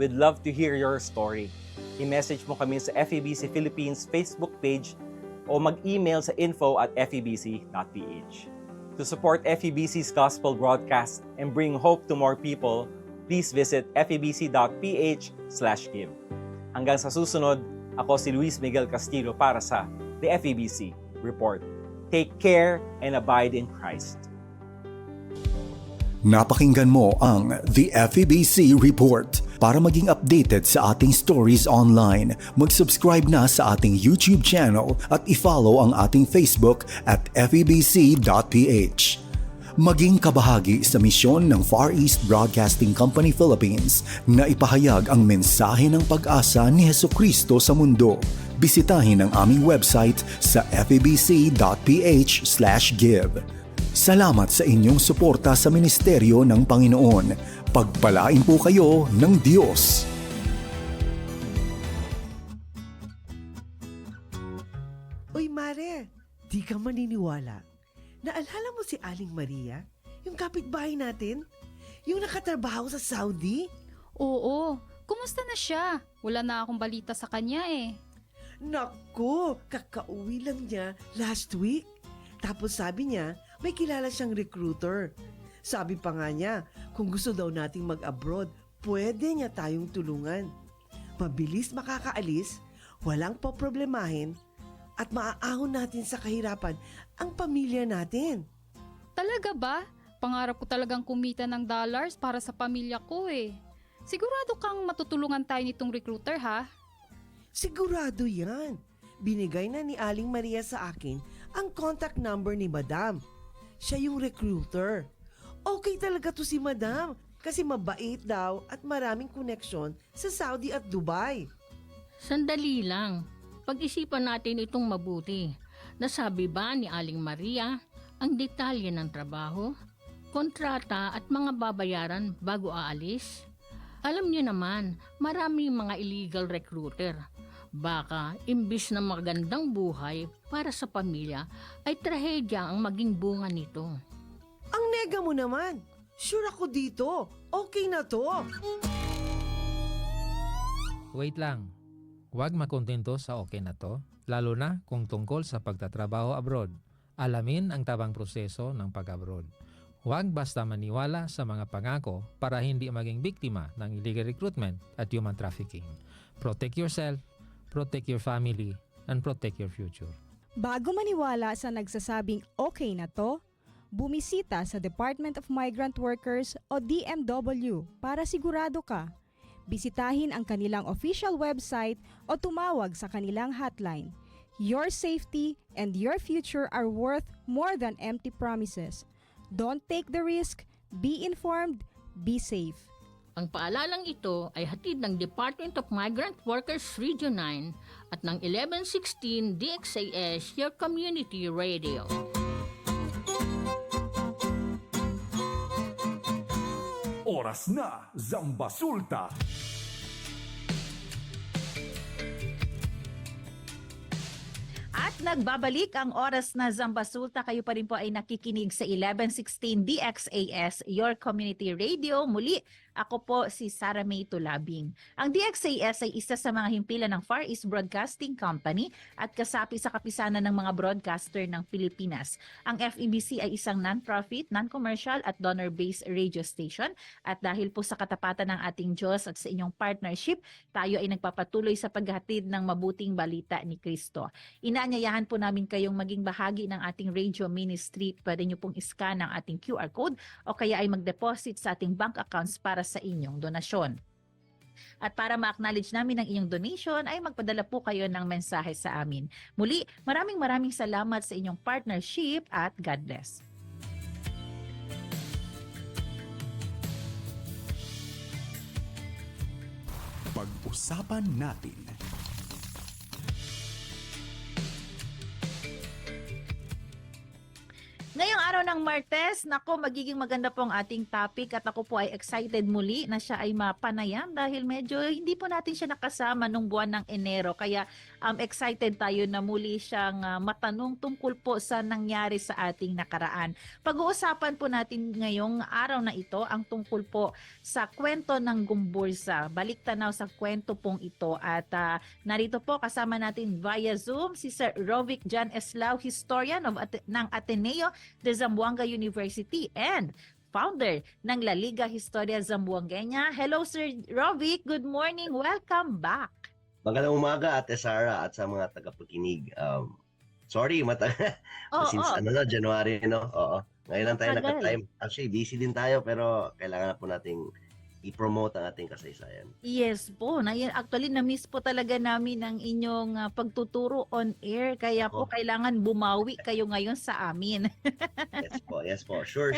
G: we'd love to hear your story. I-message mo kami sa FEBC Philippines Facebook page o mag-email sa info@febc.ph. To support FEBC's gospel broadcast and bring hope to more people, please visit febc.ph/give. Hanggang sa susunod, ako si Luis Miguel Castillo para sa The FEBC Report. Take care and abide in Christ.
C: Napakinggan mo ang The FEBC Report. Para maging updated sa ating stories online, mag-subscribe na sa ating YouTube channel at i-follow ang ating Facebook at febc.ph. Maging kabahagi sa misyon ng Far East Broadcasting Company Philippines na ipahayag ang mensahe ng pag-asa ni Hesukristo sa mundo. Bisitahin ang aming website sa febc.ph/give. Salamat sa inyong suporta sa ministeryo ng Panginoon. Pagpalain po kayo ng Diyos.
I: Uy, Mare, di ka maniniwala. Naalala mo si Aling Maria? Yung kapitbahay natin? Yung nakatrabaho sa Saudi?
J: Oo, kumusta na siya? Wala na akong balita sa kanya eh.
I: Naku, kakauwi lang niya last week. Tapos sabi niya, may kilala siyang recruiter. Sabi pa nga niya, kung gusto daw nating mag-abroad, pwede niya tayong tulungan. Mabilis makakaalis, walang poproblemahin, at maaahon natin sa kahirapan ang pamilya natin.
J: Talaga ba? Pangarap ko talagang kumita ng dollars para sa pamilya ko eh. Sigurado kang matutulungan tayo nitong recruiter ha?
I: Sigurado yan. Binigay na ni Aling Maria sa akin ang contact number ni Madam. Siya yung recruiter. Okay talaga to si Madam kasi mabait daw at maraming koneksyon sa Saudi at Dubai.
K: Sandali lang. Pag-isipan natin itong mabuti. Nasabi ba ni Aling Maria ang detalye ng trabaho, kontrata at mga babayaran bago aalis? Alam niyo naman, maraming mga illegal recruiter. Baka, imbis na magandang buhay para sa pamilya, ay trahedya ang maging bunga nito.
I: Ang nega mo naman. Sure ako dito. Okay na to.
L: Wait lang. Huwag makontento sa okay na to, lalo na kung tungkol sa pagtatrabaho abroad. Alamin ang tabang proseso ng pag-abroad. Huwag basta maniwala sa mga pangako para hindi maging biktima ng illegal recruitment at human trafficking. Protect yourself, protect your family, and protect your future.
M: Bago maniwala sa nagsasabing okay na to, bumisita sa Department of Migrant Workers o DMW para sigurado ka. Bisitahin ang kanilang official website o tumawag sa kanilang hotline. Your safety and your future are worth more than empty promises. Don't take the risk, be informed, be safe.
K: Ang paalalang ito ay hatid ng Department of Migrant Workers Region 9 at ng 1116 DXAS, your community radio.
E: Oras na, Zambasulta!
D: At nagbabalik ang oras na Zambasulta. Kayo pa rin po ay nakikinig sa 1116 DXAS, your community radio. Muli, ako po si Sarah May Tulabing. Ang DXAS ay isa sa mga himpilan ng Far East Broadcasting Company at kasapi sa kapisanan ng mga broadcaster ng Pilipinas. Ang FEBC ay isang non-profit, non-commercial at donor-based radio station. At dahil po sa katapatan ng ating Diyos at sa inyong partnership, tayo ay nagpapatuloy sa paghatid ng mabuting balita ni Kristo. Inaanyayahan po namin kayong maging bahagi ng ating radio ministry. Pwede nyo pong iscan ang ating QR code o kaya ay mag-deposit sa ating bank accounts para sa inyong donasyon. At para ma-acknowledge namin ang inyong donation ay magpadala po kayo ng mensahe sa amin. Muli, maraming salamat sa inyong partnership at God bless.
C: Pag-usapan natin.
D: Ngayong araw ng Martes, nako magiging maganda po ang ating topic at ako po ay excited muli na siya ay mapanayam dahil medyo hindi po natin siya nakasama nung buwan ng Enero. Kaya excited tayo na muli siyang matanong tungkol po sa nangyari sa ating nakaraan. Pag-uusapan po natin ngayong araw na ito ang tungkol po sa kwento ng Gumburza. Balik tanaw sa kwento pong ito at narito po kasama natin via Zoom si Sir Rovic Jan Eslao, historian ng Ateneo de Zamboanga University and founder ng La Liga Historia Zamboangueña. Hello Sir Rovic, good morning, welcome back.
N: Magandang umaga Ate Sarah at sa mga tagapakinig. Sorry, since January, no? Oo. Ngayon lang tayo naka-time. Actually, busy din tayo pero kailangan na po nating i-promote ang ating kasaysayan.
D: Yes po. Actually, na-miss po talaga namin ang inyong pagtuturo on air. Kaya po kailangan bumawi kayo ngayon sa amin.
N: Yes po. Sure.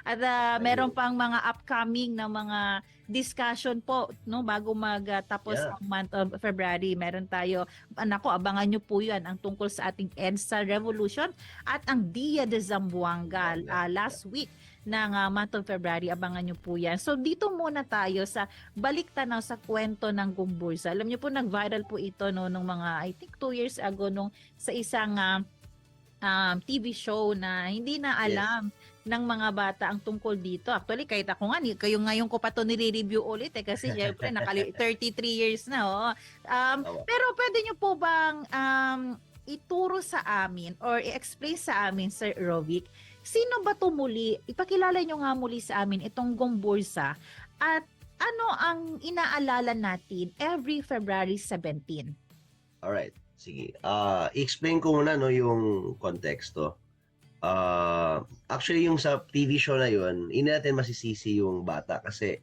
D: At meron pang mga upcoming na mga discussion po no bago magtapos ang month of February. Meron tayo, abangan nyo po yan, ang tungkol sa ating EDSA Revolution at ang Dia de Zamboanga last week ng month of February. Abangan nyo po yan. So dito muna tayo sa balik tanaw sa kwento ng Gumburza. Alam nyo po, nag-viral po ito nung mga, I think 2 years ago, sa isang TV show na hindi na alam ng mga bata ang tungkol dito. Actually, kahit ako nga, kayo ngayon ko pa ito nire-review ulit kasi syempre 33 years na. Pero pwede nyo po bang ituro sa amin or i-explain sa amin, Sir Rovic, sino ba ito muli? Ipakilala nyo nga muli sa amin itong Gumburza at ano ang inaalala natin every February 17?
N: Alright, sige. I-explain ko muna yung konteksto. Actually, yung sa TV show na yun, hindi natin masisisi yung bata kasi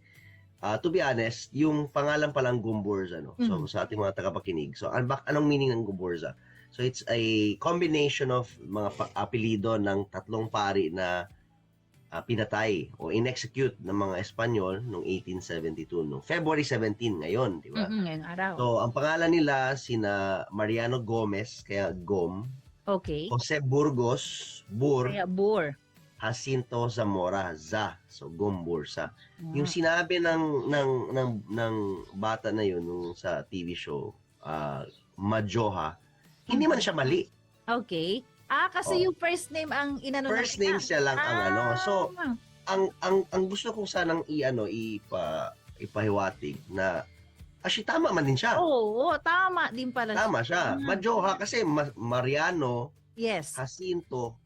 N: to be honest, yung pangalan palang Gumburza, so sa ating mga tagapakinig. So anong meaning ng Gumburza? So it's a combination of mga apelido ng tatlong pari na pinatay o in-execute ng mga Espanyol noong 1872, noong February 17 ngayon, di ba?
D: Ngayong araw.
N: So ang pangalan nila sina Mariano Gomez, kaya Gom.
D: Okay.
N: Jose Burgos, Bur.
D: Kaya Bur.
N: Jacinto Zamora, Za. So Gumburza. Yung sinabi ng bata na yun nung sa TV show, Majoha, hindi man siya mali.
D: Okay. Kasi yung first name ang inano
N: first name siya lang ang So, ang gusto kong sanang ipahiwatig na actually tama man din siya.
D: Oo, tama din pala.
N: Tama siya. Majoha kasi Mariano,
D: yes.
N: Jacinto,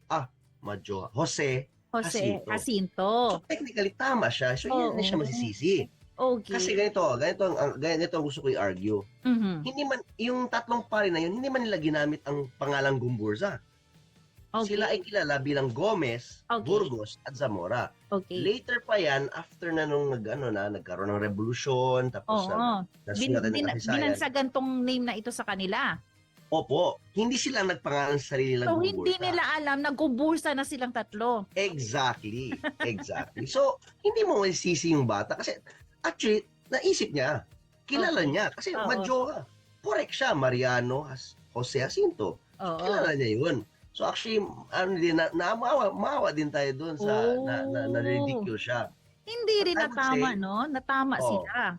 N: Majoha. Jose,
D: Jose
N: Jacinto.
D: Jacinto.
N: So technically tama siya. So hindi na siya masisisi.
D: Okay.
N: Kasi ganito ang gusto ko i-argue.
D: Mhm.
N: Hindi man yung tatlong pari na yun, hindi man nila ginamit ang pangalang Gumburza.
D: Okay.
N: Sila ay kilala bilang Gomez,
D: Okay.
N: Burgos at Zamora.
D: Okay.
N: Later pa yan after na nung nagkaroon ng revolusyon tapos
D: Oo.
N: nasugatan ng kasaysayan.
D: Binansagan tong name na ito sa kanila.
N: Opo, hindi sila nagpangalan sa sarili nilang
D: So,
N: Gumburza.
D: hindi nila alam na Gumburza na silang tatlo.
N: Exactly. Exactly. So, hindi mo masisisi yung bata kasi actually, naisip niya. Kilala niya. Kasi
D: Oo.
N: Madjoha. Correct siya. Mariano Jose Jacinto.
D: Oo.
N: Kilala niya yun. So actually, maawa din tayo doon sa na-ridicule siya.
D: Hindi rin
N: I would
D: natama,
N: say-
D: no? Natama
N: Oo.
D: sila.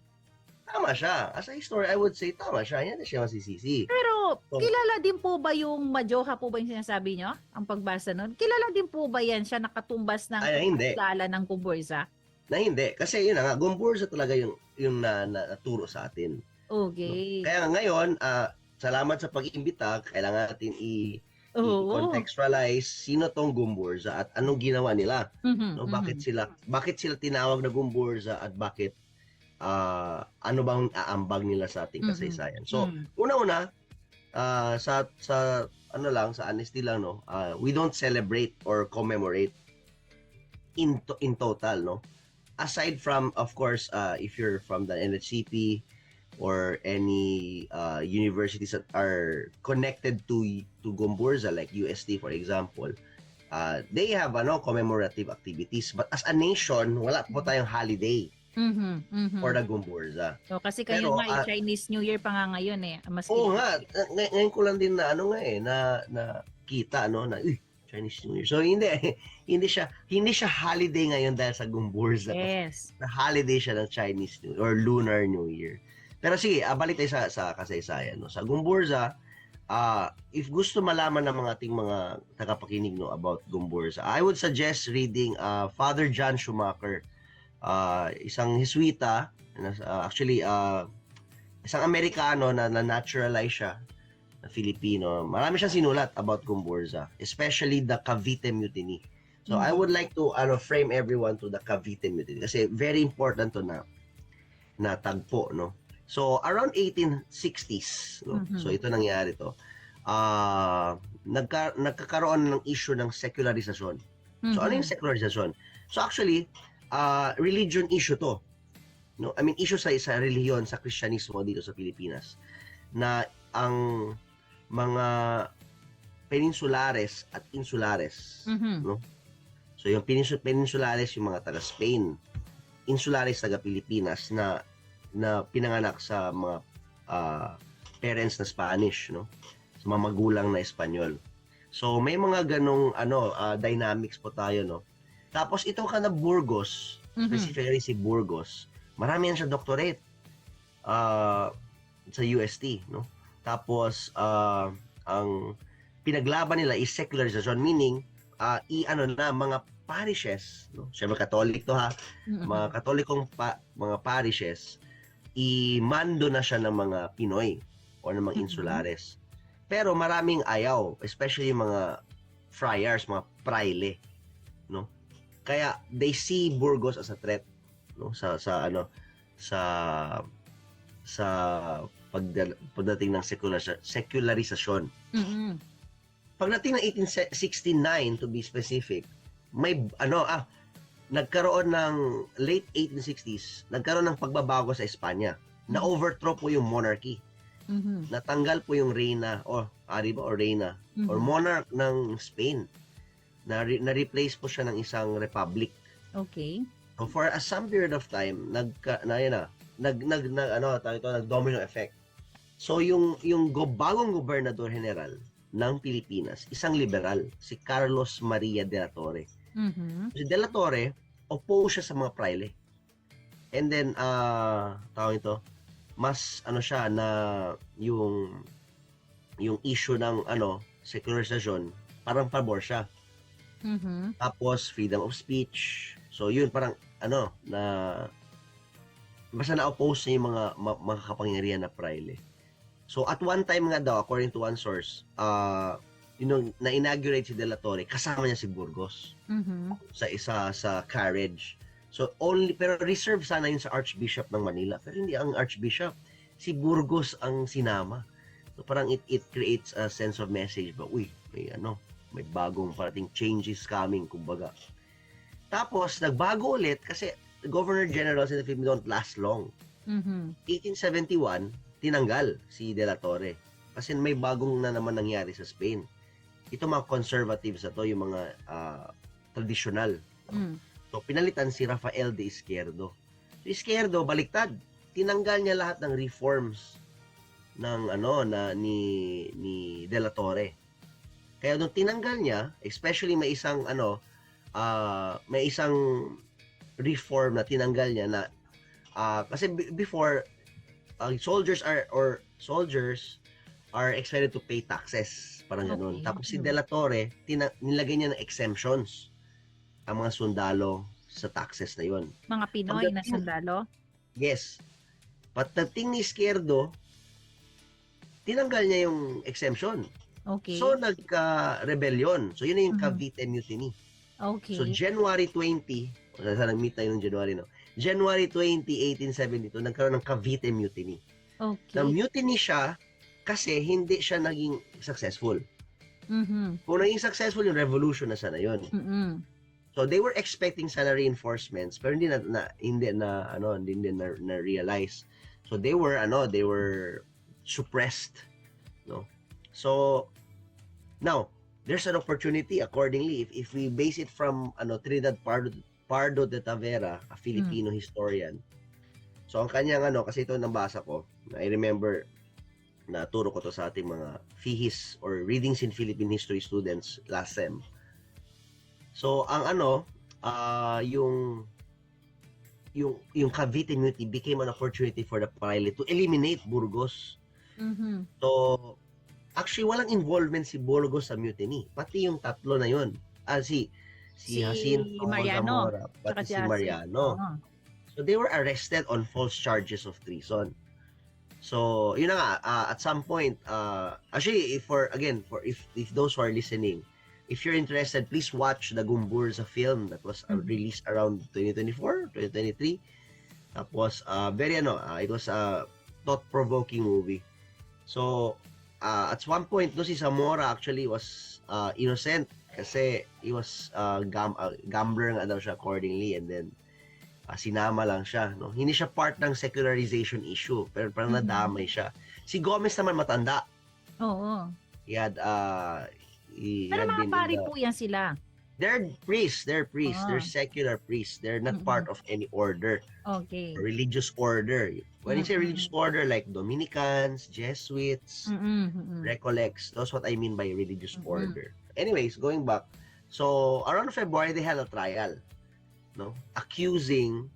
N: Tama siya. As a historian, I would say tama siya. Yan na siya masisisi.
D: Pero,
N: So-
D: kilala din po ba yung Madjoha po ba yung sinasabi nyo? Ang pagbasa nun? Kilala din po ba yan siya nakatumbas ng
N: Ay, hindi.
D: kilala ng Gumburza?
N: Na hindi. Kasi yun na nga, Gumburza talaga yung naturo sa atin.
D: Okay.
N: Kaya ngayon, salamat sa pag-iimbita. Kailangan natin
D: Oo.
N: i-contextualize sino tong Gumburza at anong ginawa nila.
D: Mhm,
N: No,
D: mhm.
N: bakit sila tinawag na Gumburza at bakit ano bang aambag nila sa ating
D: Mhm.
N: kasaysayan. So,
D: Mhm.
N: una-una sa ano lang, sa honesty lang, no, we don't celebrate or commemorate in total, no. Aside from, of course, if you're from the NHCP or any universities that are connected to Gumburza, like UST, for example, they have commemorative activities. But as a nation, wala po tayong holiday
D: Mhm, mhm.
N: for the Gumburza.
D: So, kasi kayo
N: Pero,
D: nga, Chinese New Year pa nga ngayon eh. Maski
N: Oo nga, ngayon ko lang din na na kita na Chinese New Year. So hindi siya holiday ngayon dahil sa Gumburza.
D: Yes.
N: Na holiday siya ng Chinese New Year or Lunar New Year. Pero sige, balik tayo sa kasaysayan, no. Sa Gumburza, if gusto malaman ng mga ating mga tagapakinig about Gumburza, I would suggest reading Father John Schumacher, isang Jesuita, actually isang Amerikano na naturalize siya na Filipino. Marami siyang sinulat about Gumburza, especially the Cavite Mutiny. So I would like to frame everyone to the Cavite Mutiny kasi very important to na tagpo, no. So around 1860s, no.
D: Mhm.
N: So ito nangyari to. Nagkakaroon ng issue ng secularisasyon. So ano yung secularisasyon? So actually, religion issue to. No, I mean issue sa relihiyon, sa Kristyanismo dito sa Pilipinas na ang mga peninsulares at insulares,
D: Mhm.
N: no? So yung peninsulares yung mga taga Spain, insulares taga Pilipinas na pinanganak sa mga parents na Spanish, no? Sa mga magulang na Espanyol. So may mga ganong dynamics po tayo, no? Tapos ito ka na Burgos, specifically si Burgos, marami yan siya doctorate sa UST, no? Tapos ang pinaglaban nila is secularization, meaning mga parishes, no? Siyempre Catholic to ha. Mga Katolikong mga parishes, imando na siya ng mga Pinoy o ng mga insulares. Pero maraming ayaw, especially yung mga friars, mga praile, no? Kaya they see Burgos as a threat, no, sa pagdating ng secularisasyon.
D: Mhm.
N: Pagdating ng 1869 to be specific, may nagkaroon ng late 1860s, nagkaroon ng pagbabago sa Espanya. Na overthrow po yung monarchy.
D: Mhm.
N: Natanggal po yung reyna o reyna or monarch ng Spain. Na-replace po siya ng isang republic.
D: Okay.
N: So for some period of time, nag-domino effect. So yung bagong gobernador general ng Pilipinas, isang liberal, si Carlos Maria de la Torre.
D: Mhm.
N: Si de la Torre, oppose siya sa mga praile. And then, tawag ito, mas siya na yung issue ng secularization, parang pabor siya.
D: Mhm.
N: Tapos freedom of speech. So yun parang na basta na-oppose niya yung mga kapangyarihan na praile. So at one time nga daw, according to one source, na-inaugurate si De La Torre, kasama niya si Burgos sa carriage. So pero reserve sana yun sa Archbishop ng Manila. Pero hindi ang Archbishop, si Burgos ang sinama. So parang it creates a sense of message ba, may bagong parating changes coming, kumbaga. Tapos nagbago ulit kasi Governor Generals in the Philippines don't last long. 1871, tinanggal si De La Torre kasi may bagong na naman nangyari sa Spain. Ito mga conservatives na to, yung mga traditional. So pinalitan si Rafael de Izquierdo. Si Izquierdo baliktad. Tinanggal niya lahat ng reforms ng ni De La Torre. Kaya nung tinanggal niya, especially may isang reform na tinanggal niya na kasi before soldiers are expected to pay taxes, parang ganun. Tapos si De La Torre nilagay niya ng exemptions ang mga sundalo sa taxes na yon.
D: Mga Pinoy na sundalo?
N: Yes. Pagdating ni Izquierdo, tinanggal niya yung exemption.
D: Okay.
N: So nagka-rebellion. So yun na yung Cavite Mutiny.
D: Okay.
N: So January 20, nag-meet tayo ng January, no? January 20, 1872, nagkaroon ng Cavite Mutiny.
D: Okay.
N: Na-mutiny siya kasi hindi siya naging successful. Kung naging successful yung revolution na sana yun. So they were expecting sana reinforcements pero hindi na realize. So they were suppressed, no? So now there's an opportunity accordingly if we base it from Trinidad Pardo de Tavera, a Filipino historian. So ang kanyang kasi ito nabasa ko, I remember na turo ko to sa ating mga FIHIS or Readings in Philippine History students last sem. So ang yung Cavite Mutiny became an opportunity for the pilot to eliminate Burgos. So actually walang involvement si Burgos sa mutiny, pati yung tatlo na yun. Si Jacinto
D: Mariano,
N: Zamora, pati si Mariano. So they were arrested on false charges of treason. So yun na nga, at some point actually if those who are listening, if you're interested, please watch the Gumburza film that was released around 2024, 2023. Tapos it was a thought-provoking movie. So at one point, si Zamora actually was innocent kasi he was gambler nga daw siya accordingly, and then sinama lang siya, no? Hindi siya part ng secularization issue, pero parang nadamay siya. Si Gomez naman matanda.
D: Oo.
N: Pero
D: mga pari po yan sila.
N: They're priests. They're secular priests. They're not part of any order.
D: Okay.
N: Religious order. When you say religious order, like Dominicans, Jesuits, Recollects, that's what I mean by religious order. Anyways, going back, so around February, they had a trial, no, accusing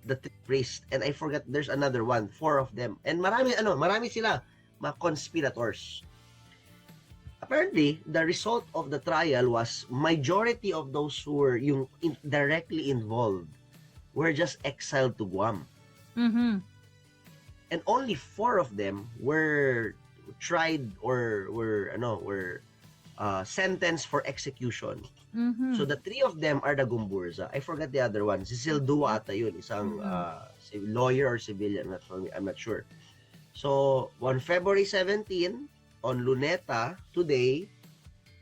N: the priest, and I forgot there's another one, 4 of them, and marami sila, mga conspirators. Apparently, the result of the trial was majority of those who were directly involved were just exiled to Guam. And only 4 of them were tried or were sentenced for execution. So the 3 of them are the Gumburza. I forgot the other one. Si Sildua ata yun, isang lawyer or civilian. I'm not sure. So on February 17, on Luneta, today,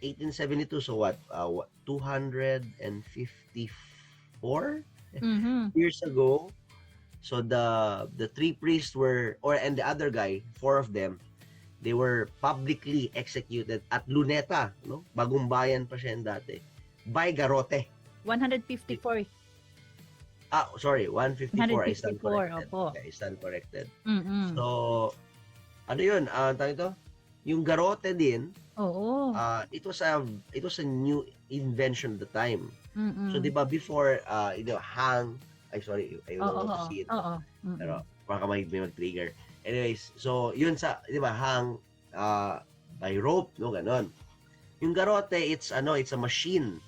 N: 1872, so what, 254 years ago, so the 3 priests and the other guy, 4 of them, they were publicly executed at Luneta, no? Bagong Bayan pa siya dati, by garrote.
D: 154.
N: Sorry, 154.
D: 154, opo.
N: I stand corrected. So, ano yun? Tawag ito? Yung garrote din, it was a new invention at the time. So, di ba, before, hang, I don't want to see it. Pero, baka may mag-trigger. Anyways, so, yun di ba, hang by rope, no, ganon. Yung garrote, it's a machine.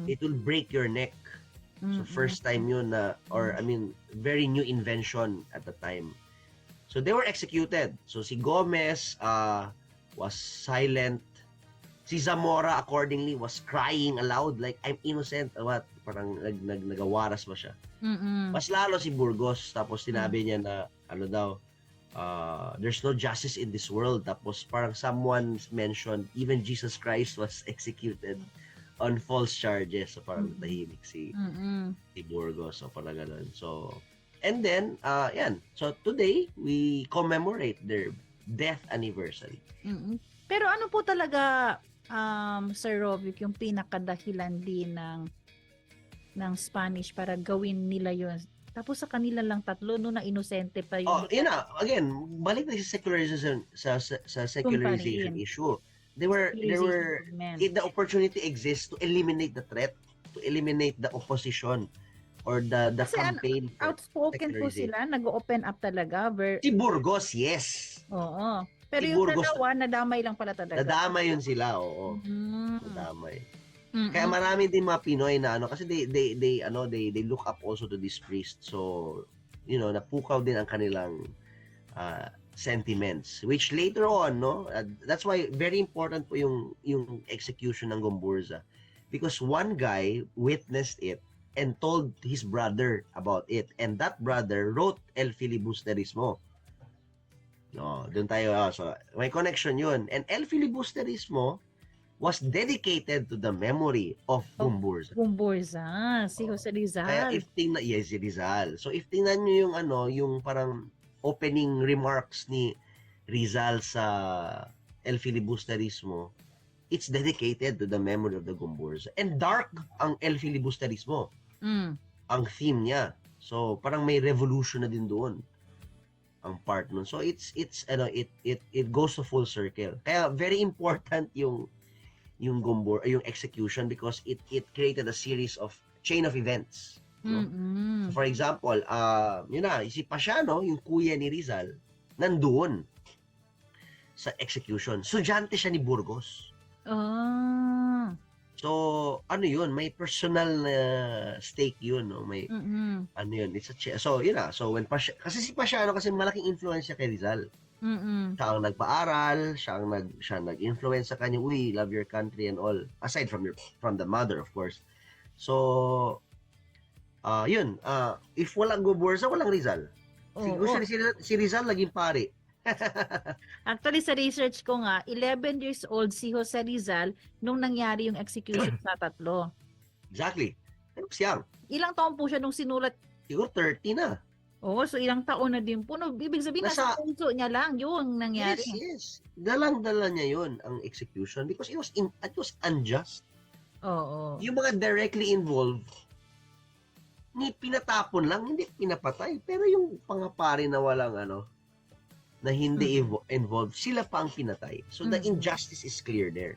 N: It will break your neck. So, first time yun very new invention at the time. So, they were executed. So, si Gomez was silent. Si Zamora accordingly was crying aloud like, I'm innocent. What? Parang nagawaras ba siya?
D: Mm-mm.
N: Mas lalo si Burgos. Tapos sinabi niya na, ano daw, there's no justice in this world. Tapos parang someone mentioned, even Jesus Christ was executed on false charges. So parang tahimik si Burgos. So parang ganun. So, and then, yan. So today, we commemorate their death anniversary.
D: Mm-mm. Pero ano po talaga, Sir Rovic, yung pinakadahilan din ng Spanish para gawin nila yun? Tapos sa kanila lang tatlo, no, na inosente pa yun.
N: Yun na. Again, balik na sa secularization, sa secularization issue. There were the opportunity exists to eliminate the threat, to eliminate the opposition, or the
D: Kasi
N: campaign.
D: Outspoken po sila, nag-open up talaga.
N: Si Burgos, yes.
D: Oo. Pero
N: Si
D: yung
N: Burgos,
D: dalawa, nadamay lang pala talaga.
N: nadamay yun sila, oo. Nadamay. Kaya marami din mga Pinoy na kasi they look up also to this priest. So, napukaw din ang kanilang sentiments, which later on, that's why very important po yung execution ng Gomburza, because one guy witnessed it and told his brother about it, and that brother wrote El Filibusterismo. No, doon tayo. So, may connection yun. And El Filibusterismo was dedicated to the memory of Gomburza.
D: Gomburza, si Jose Rizal.
N: Kaya si Rizal. So if tingnan nyo yung parang opening remarks ni Rizal sa El Filibusterismo, it's dedicated to the memory of the Gomburza. And dark ang El Filibusterismo. Ang theme niya. So parang may revolution na din doon ang part nun. So it goes to full circle. Kaya very important yung execution, because it created a series of chain of events. No? So for example, si Pasiano, yung kuya ni Rizal, nandoon sa execution. Sudyante siya ni Burgos. So, yun, may personal stake yun, no? May, yun, so, so when kasi si Pasiano, kasi malaking influence kay Rizal. Siya ang nagpaaral, siya ang nag-influence sa kanya, love your country and all, aside from the mother, of course. So, yun, if walang Gomburza, walang Rizal. Si Rizal naging pari.
D: Actually, sa research ko nga, 11 years old si Jose Rizal nung nangyari yung execution sa tatlo.
N: Exactly. Siyang.
D: Ilang taon po siya nung sinulat?
N: Siguro 30 na.
D: Oo, so ilang taon na din po. No, ibig sabihin, nasa puso niya lang yung nangyari.
N: Yes. Dalang-dala niya yun, ang execution, because it was unjust.
D: Oo.
N: Yung mga directly involved, pinatapon lang, hindi pinapatay. Pero yung pangapari na walang na hindi involved, sila pa ang pinatay. So the injustice is clear there.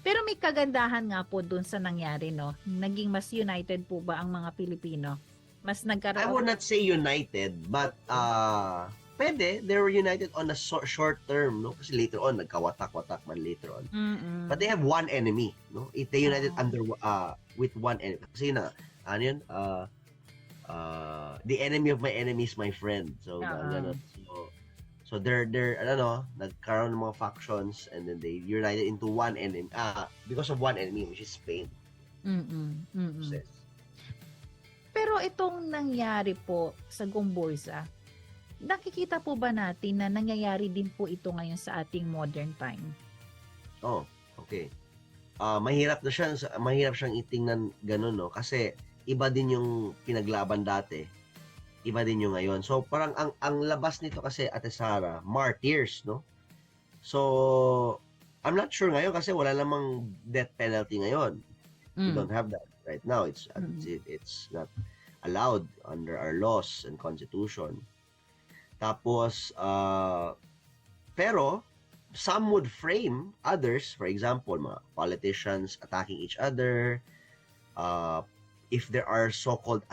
D: Pero may kagandahan nga po dun sa nangyari, no? Naging mas united po ba ang mga Pilipino? Mas nagkaroon...
N: I would not say united, but pwede, they were united on a short term, no? Kasi later on, nagkawatak-watak man later on. But they have one enemy, no? They united with one enemy. Kasi the enemy of my enemy is my friend. So, ganun. So they're nagkaroon ng mga factions, and then they united into one enemy because of one enemy, which is Spain.
D: Pero itong nangyari po sa Gomburza, nakikita po ba natin na nangyayari din po ito ngayon sa ating modern time?
N: Oh, okay. Mahirap siyang itingnan ganun, no? Kasi iba din yung pinaglaban dati. Iba din yung ngayon. So parang ang labas nito kasi, Ate Sara, martyrs, no? So I'm not sure ngayon kasi wala namang death penalty ngayon. We don't have that right now. It's not allowed under our laws and constitution. Tapos pero some would frame others, for example, mga politicians attacking each other, if there are so-called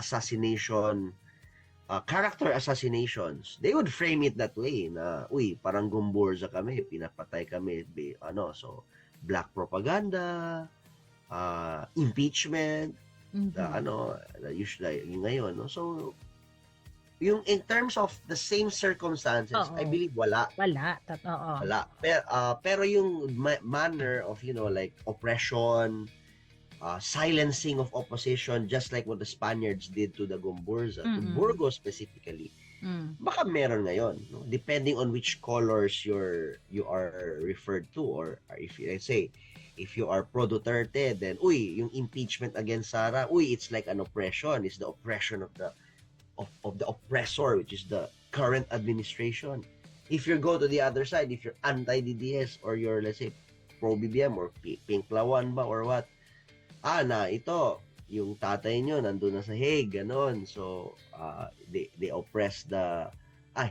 N: character assassinations, they would frame it that way na, parang Gomburza kami, pinapatay kami, so black propaganda, impeachment, usually yung ngayon, no? So yung in terms of the same circumstances,
D: Oo.
N: I believe wala.
D: Oo.
N: Wala. Pero yung manner of, like oppression, silencing of opposition, just like what the Spaniards did to the Gomburza, to
D: Mm-mm.
N: Burgos specifically, baka meron ngayon, no? Depending on which colors you are referred to, or if let's say if you are pro Duterte, then yung impeachment against Sara, it's like an oppression. It's the oppression of the oppressor, which is the current administration. If you go to the other side, if you're anti-DDS or you're, let's say, pro BBM or Pink Lawan ba or what, ito yung tatay nyo nandun na sa Hague, ganon. So they oppressed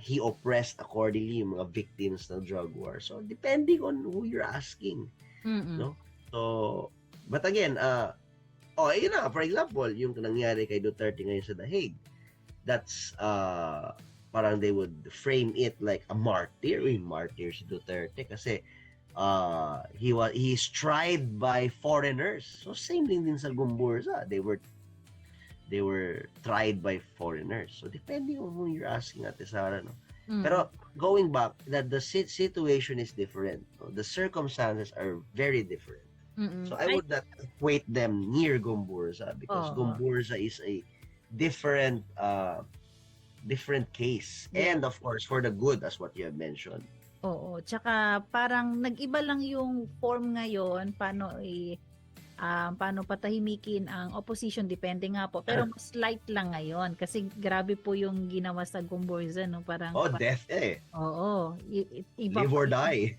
N: he oppressed accordingly yung mga victims ng drug war. So depending on who you're asking, no? So but again, yun na, for example, yung nangyari kay Duterte ngayon sa The Hague, that's parang they would frame it like a martyr. Martyr si Duterte kasi he's tried by foreigners. So same thing din sa Gomburza. They were tried by foreigners. So depending on who you're asking, Ate Sara, no? Pero going back, that the situation is different. No? The circumstances are very different. So I would not equate them near Gomburza because Gomburza is a different case.
D: Yeah.
N: And of course, for the good, as what you have mentioned.
D: Oo, tsaka parang nag-iba lang yung form ngayon, paano patahimikin ang opposition, depende nga po. Pero mas light lang ngayon kasi grabe po yung ginawa sa Gomburza, no? Parang
N: Death
D: Oo, iba
N: live
D: pa
N: or
D: yung-
N: die.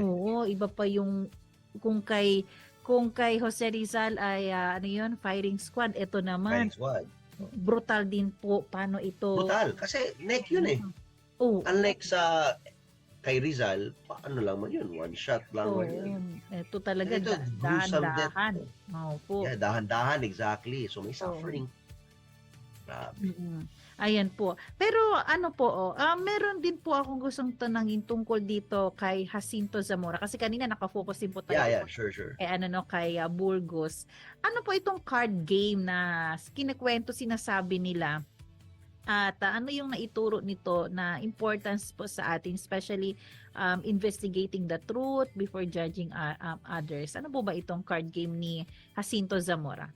D: Oo, iba pa yung kung kay Jose Rizal ay firing squad, ito naman
N: Firing squad.
D: brutal din po paano ito.
N: Brutal. Kasi neck yun eh.
D: Oo.
N: Unlike sa kay Rizal, paano lang man yun? One shot lang
D: Oo,
N: man yun.
D: ito talaga
N: Ito, gruesome death.
D: dahan-dahan. Po.
N: Yeah, dahan-dahan, exactly. So may suffering. Grabe.
D: Ayan po. Pero meron din po akong gustong tanangin tungkol dito kay Jacinto Zamora kasi kanina nakafocus din po tayo
N: Yeah, sure.
D: kay Burgos. Ano po itong card game na kinikwento, sinasabi nila? At ano yung naituro nito na importance po sa atin, especially investigating the truth before judging others. Ano po ba itong card game ni Jacinto Zamora?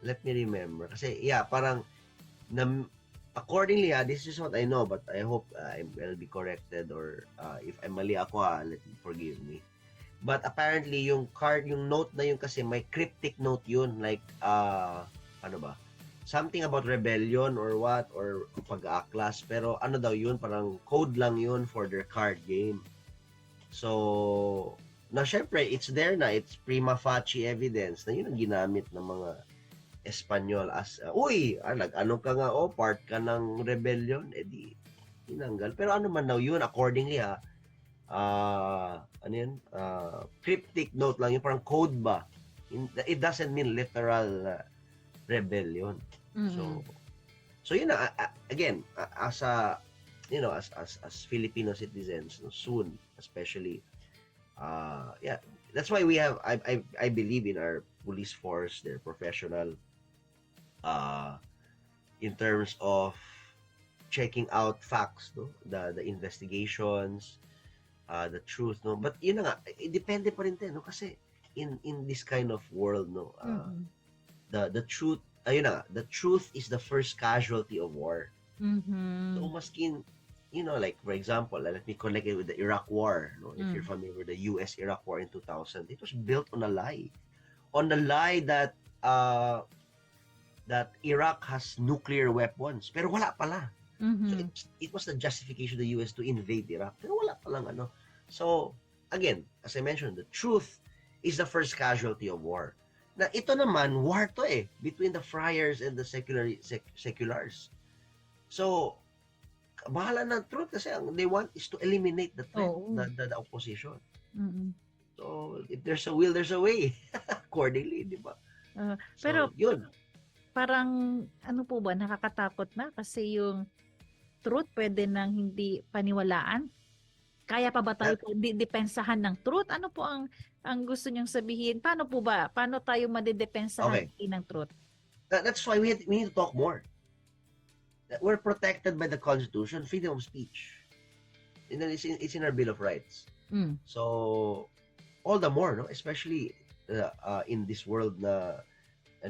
N: Let me remember. Kasi, parang, accordingly, this is what I know, but I hope I will be corrected or if I'm mali ako, let me forgive me. But apparently, yung note na yun kasi may cryptic note yun, like, something about rebellion or what, or pag-aaklas, pero ano daw yun, parang code lang yun for their card game. So, na syempre, it's there na, it's prima facie evidence na yun ang ginamit ng mga Espanyol as, ano ka nga, part ka ng rebellion, di, tinanggal. Pero ano man daw yun, accordingly cryptic note lang yun, parang code ba? It doesn't mean literal rebellion. So yun na, again, as Filipino citizens, soon, especially, that's why we have, I believe in our police force, they're professional, in terms of checking out facts, no? The investigations, the truth, no? But yun na nga, depende pa rin din, no? Kasi in this kind of world, no, the truth, the truth is the first casualty of war. So maskin, like for example, let me connect it with the Iraq War, no? If you're familiar with the US-Iraq War in 2000, it was built on a lie. On the lie that Iraq has nuclear weapons, pero wala pala. So it was the justification of the US to invade Iraq, pero wala palang ano. So again, as I mentioned, the truth is the first casualty of war. Na ito naman, war to between the friars and the seculars. So bahala ng truth kasi ang they want is to eliminate the threat, the opposition. So if there's a will, there's a way. Accordingly, di ba?
D: Pero
N: yun.
D: Parang ano po ba, nakakatakot na kasi yung truth pwede nang hindi paniwalaan. Kaya pa ba tayo depensahan ng truth? Ano po ang gusto niyong sabihin? Paano po ba? Paano tayo madedepensahan ng truth?
N: That's why we need to talk more. We're protected by the Constitution, freedom of speech. And then it's in our Bill of Rights. So, all the more, no? Especially in this world na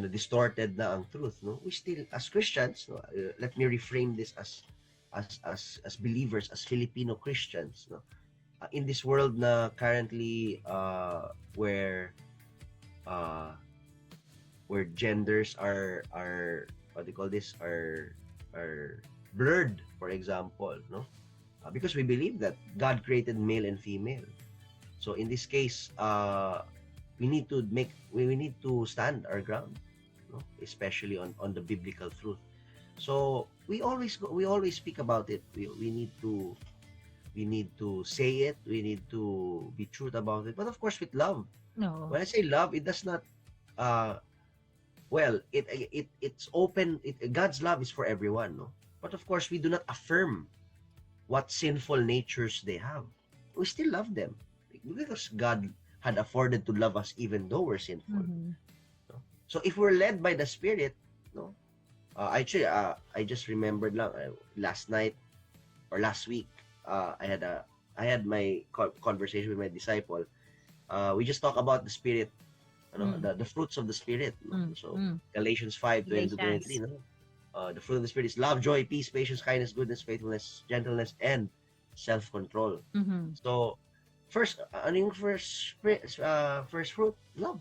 N: distorted na ang truth, no? We still, as Christians, no? Let me reframe this as believers, as Filipino Christians, no? In this world na currently where genders are what do you call this, are blurred, for example, no? Because we believe that God created male and female. So in this case, we need to stand our ground, no? Especially on the biblical truth. So we always speak about it. We need to say it. We need to be truth about it. But of course, with love.
D: No.
N: When I say love, it does not. It's open. God's love is for everyone, no? But of course, we do not affirm what sinful natures they have. We still love them because God had afforded to love us even though we're sinful. No? So if we're led by the Spirit, no. Actually, I just remembered lang last night or last week. I had my conversation with my disciple. We just talk about the Spirit. The fruits of the Spirit. No? So Galatians 5:22-23. No? The fruit of the Spirit is love, joy, peace, patience, kindness, goodness, faithfulness, gentleness, and self-control. So first fruit, love.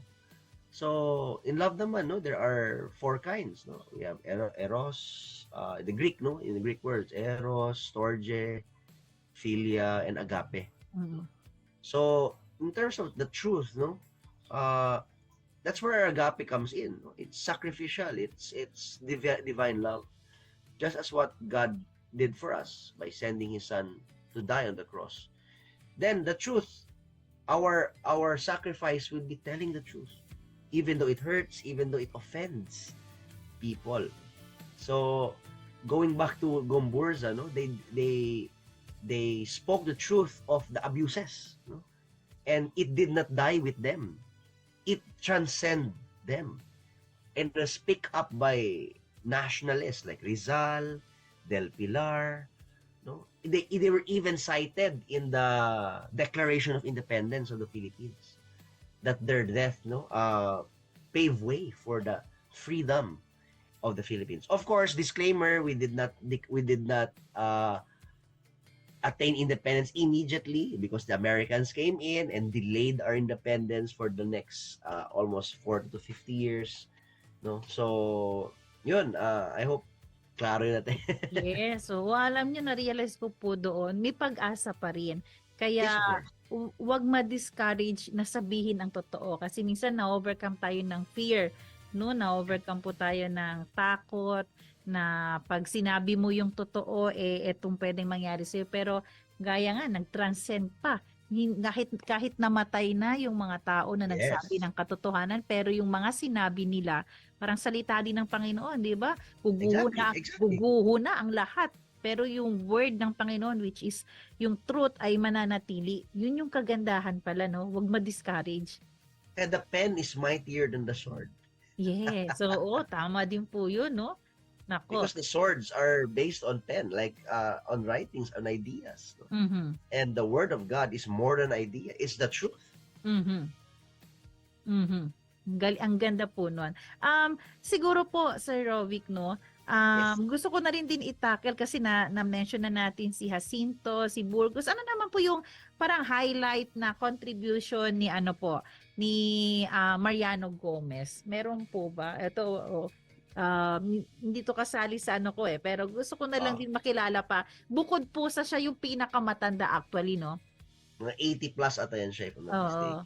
N: So in love naman, no, there are 4 kinds. No, we have eros, the Greek, no, in the Greek words, eros, storge, philia, and agape. So in terms of the truth, no, that's where agape comes in. No? It's sacrificial. It's divine love, just as what God did for us by sending His Son to die on the cross. Then the truth, our sacrifice will be telling the truth, even though it hurts, even though it offends people. So going back to Gomburza, no, they spoke the truth of the abuses, no? And it did not die with them. It transcended them. And was picked up by nationalists like Rizal, Del Pilar. No? They were even cited in the Declaration of Independence of the Philippines. That their death, no, paved way for the freedom of the Philippines. Of course, disclaimer: we did not attain independence immediately because the Americans came in and delayed our independence for the next almost 40 to 50 years. No, so yun. I hope klaro natin.
D: Yes. So alam niyo, na-realize ko po doon, may pag-asa pa rin. Kaya wag ma-discourage na sabihin ang totoo kasi minsan na-overcome tayo ng fear, no? Na-overcome po tayo ng takot na pag sinabi mo yung totoo, etong pwedeng mangyari sa'yo. Pero gaya nga, nag-transcend pa. Kahit namatay na yung mga tao na nagsabi ng katotohanan, pero yung mga sinabi nila, parang salita din ng Panginoon, di ba? Guguho na ang lahat. Pero yung word ng Panginoon, which is yung truth, ay mananatili. Yun yung kagandahan pala, no? Huwag ma-discourage.
N: And the pen is mightier than the sword.
D: Yes. So, tama din po yun, no? Nako.
N: Because the swords are based on pen, like on writings, on ideas. No? And the word of God is more than idea. It's the truth.
D: Ang ganda po nun. Siguro po, Sir Rovic, no? Gusto ko na rin din itackle kasi na-mention na natin si Jacinto, si Burgos. Ano naman po yung parang highlight na contribution ni Mariano Gomez? Meron po ba? Ito, hindi to kasali sa pero gusto ko na lang din makilala pa. Bukod po sa siya yung pinakamatanda actually, no?
N: Mga 80 plus ata yan siya, if I'm not mistaken.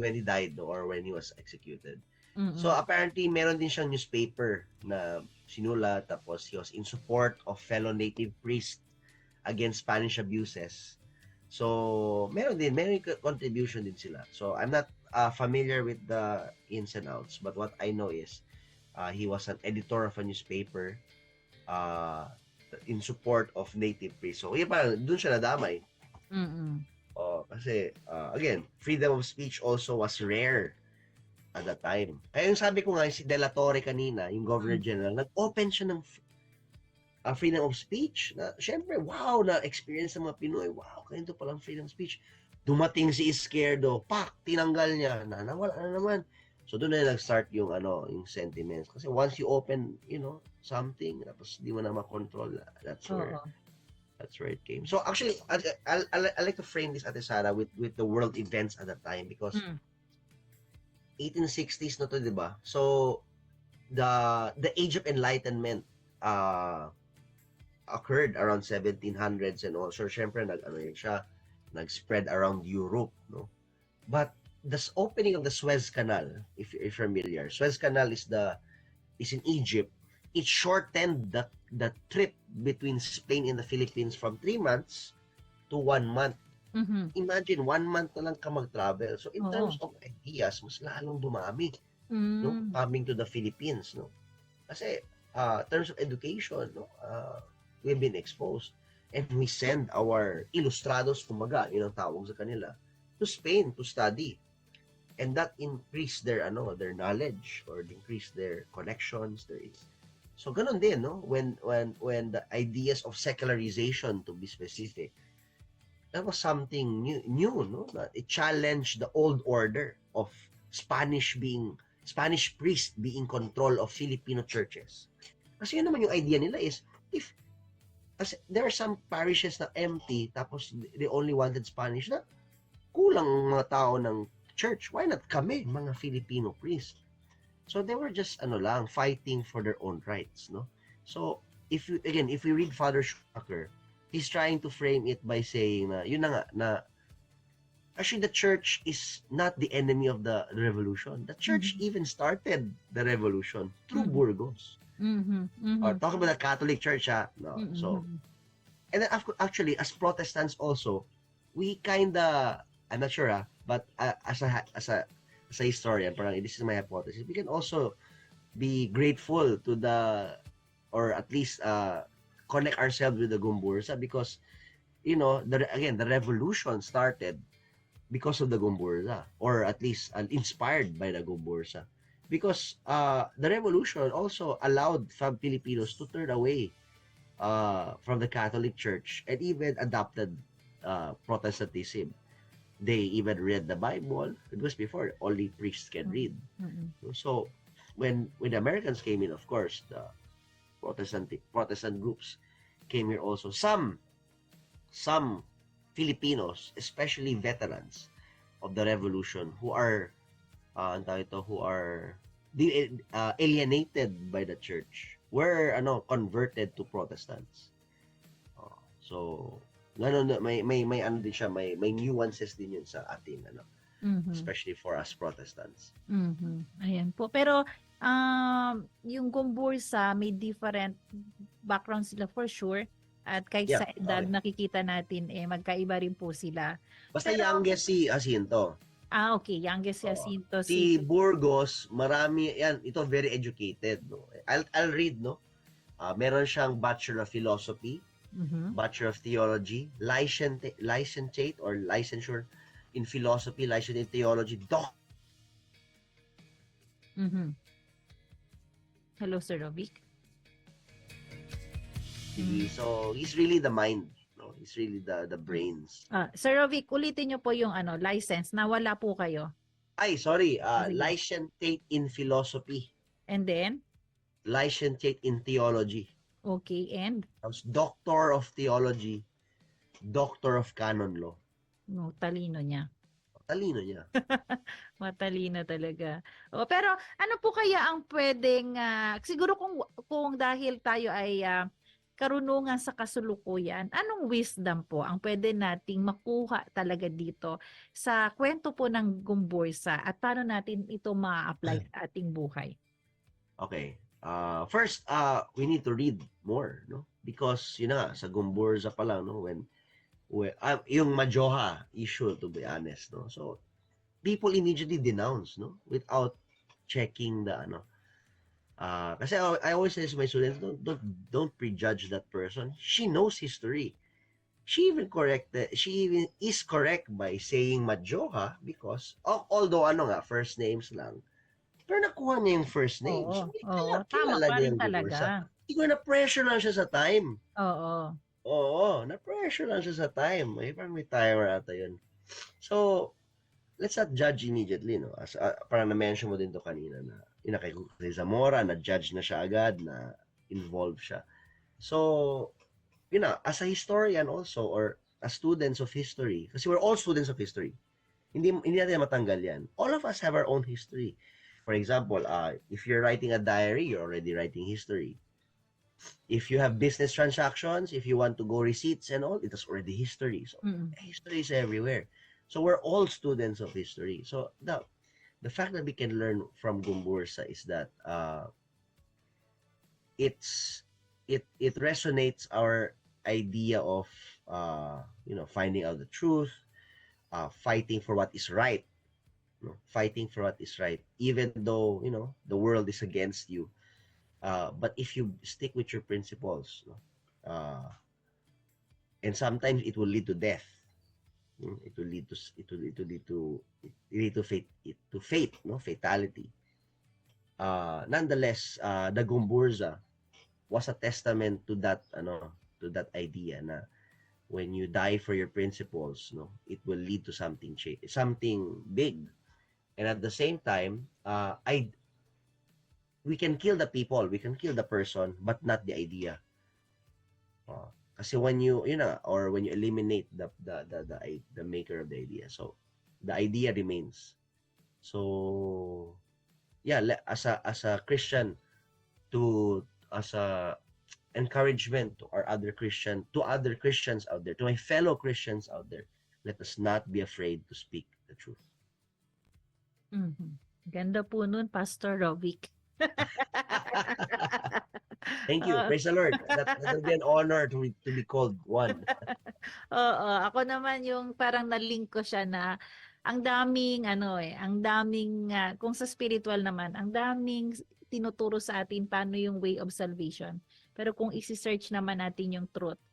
N: When he died, no, or when he was executed. So apparently meron din siyang newspaper na sinulat, tapos he was in support of fellow native priests against Spanish abuses. So meron contribution din sila. So I'm not familiar with the ins and outs, but what I know is he was an editor of a newspaper in support of native priests. So yun pa, dun siya nadamay. Kasi again, freedom of speech also was rare at that time. Kaya yung sabi ko nga, si De La Torre kanina, yung Governor General, nag-open siya ng freedom of speech. Na, syempre, wow, na-experience ng mga Pinoy. Wow, ganito palang freedom of speech. Dumating si Izquierdo, tinanggal niya, nawala na naman. So doon na nag-start yung yung sentiments. Kasi once you open, something, tapos di mo na makontrol, that's where it came. So actually, I like to frame this, Ate Sara, with the world events at that time because 1860s na to, di ba? So the age of enlightenment occurred around 1700s and also syempre nag-spread around Europe, no? But the opening of the Suez Canal, if you're familiar, Suez Canal is in Egypt. It shortened the trip between Spain and the Philippines from 3 months to 1 month. Imagine 1 month na lang ka mag-travel. So in terms of ideas, mas lalong dumami, no, coming to the Philippines, no. Kasi terms of education, no, we've been exposed and we send our ilustrados, kumbaga, yun ang tawag sa kanila, to Spain to study. And that increased their knowledge or increased their connections. So ganun din, no? When the ideas of secularization, to be specific, that was something new, no? That it challenged the old order of Spanish priest being control of Filipino churches. Kasi yun naman yung idea nila is as there are some parishes na empty, tapos they only wanted Spanish, na kulang ang mga tao ng church. Why not kami, mga Filipino priests? So they were just fighting for their own rights, no? So if we read Father Schumacher, he's trying to frame it by saying na actually the church is not the enemy of the revolution. The church even started the revolution through Burgos. Or talk about the Catholic Church, no. So and then actually as Protestants also, we kinda, I'm not sure, but as a historian, parang this is my hypothesis, we can also be grateful to or at least connect ourselves with the Gumburza because, the revolution started because of the Gumburza, or at least inspired by the Gumburza. Because the revolution also allowed Filipinos to turn away from the Catholic Church and even adopted Protestantism. They even read the Bible. It was before only priests can read. So when the Americans came in, of course, the Protestant groups came here also. Some Filipinos, especially veterans of the revolution, who are alienated by the church, were converted to Protestants. So may din siya, may nuances din yun sa atin, especially for us Protestants.
D: Ayan po. Pero yung Gumburza, may different background sila for sure. At kahit sa edad nakikita natin, magkaiba rin po sila.
N: Basta youngest si Jacinto.
D: Okay. Youngest si Jacinto.
N: Si Burgos, marami, ito very educated, no? I'll read, no? Meron siyang Bachelor of Philosophy, Bachelor of Theology, licentiate or licensure in Philosophy, licentiate in Theology,
D: Hello, Sir Rovic.
N: So he's really the mind, no? He's really the brains.
D: Sir Rovic, ulitin niyo po yung license. Nawala po kayo.
N: Ay, sorry. Licentiate in Philosophy.
D: And then?
N: Licentiate in Theology.
D: Okay, and?
N: Doctor of Theology, Doctor of Canon Law.
D: No, talino niya.
N: Talino niya.
D: Matalino talaga. Pero ano po kaya ang pwedeng, siguro kung dahil tayo ay karunungan sa kasulukuyan, anong wisdom po ang pwede nating makuha talaga dito sa kwento po ng Gumburza at paano natin ito ma-apply sa ating buhay?
N: Okay. First, we need to read more, no? Because sa Gumburza pa lang, no, when yung Majoha issue, to be honest, no, so people immediately denounce, no, without checking the kasi I always say to my students, don't prejudge that person. She knows history. She even is correct by saying Majoha because although first names lang, Pero nakuha niya yung first name.
D: Oo,
N: So,
D: oo. Tama
N: kilala
D: pa
N: niya
D: rin
N: yung
D: talaga.
N: Gumburza. Siguro na-pressure lang siya sa time.
D: Oo.
N: Oo, na-pressure lang siya sa time. Parang may timer ata yun. So, let's not judge immediately, no? As, parang na-mention mo din to kanina na kay Zamora, na-judge na siya agad, na involved siya. So, as a historian also, or as students of history, kasi we're all students of history, hindi natin matanggal yan. All of us have our own history. For example, if you're writing a diary, you're already writing history. If you have business transactions, if you want to go receipts and all, it is already history. So, history is everywhere. So, we're all students of history. So, the fact that we can learn from Gumburza is that it resonates our idea of finding out the truth, fighting for what is right, fighting for what is right, even though the world is against you. But if you stick with your principles, and sometimes it will lead to death. It will lead to fate, fatality. Nonetheless, the Gumburza was a testament to that idea na when you die for your principles, it will lead to something big. And at the same time, we can kill the people, we can kill the person, but not the idea. Kasi when you eliminate the maker of the idea, so the idea remains. So yeah, as a Christian, as a encouragement to other Christians out there, to my fellow Christians out there, let us not be afraid to speak the truth.
D: Ganda po nun, Pastor Rovic.
N: Thank you. Praise the Lord. That will be an honor to be called one.
D: Oo, ako naman yung parang na-link ko siya na ang daming kung sa spiritual naman, ang daming tinuturo sa atin paano yung way of salvation. Pero kung isi-search naman natin yung truth,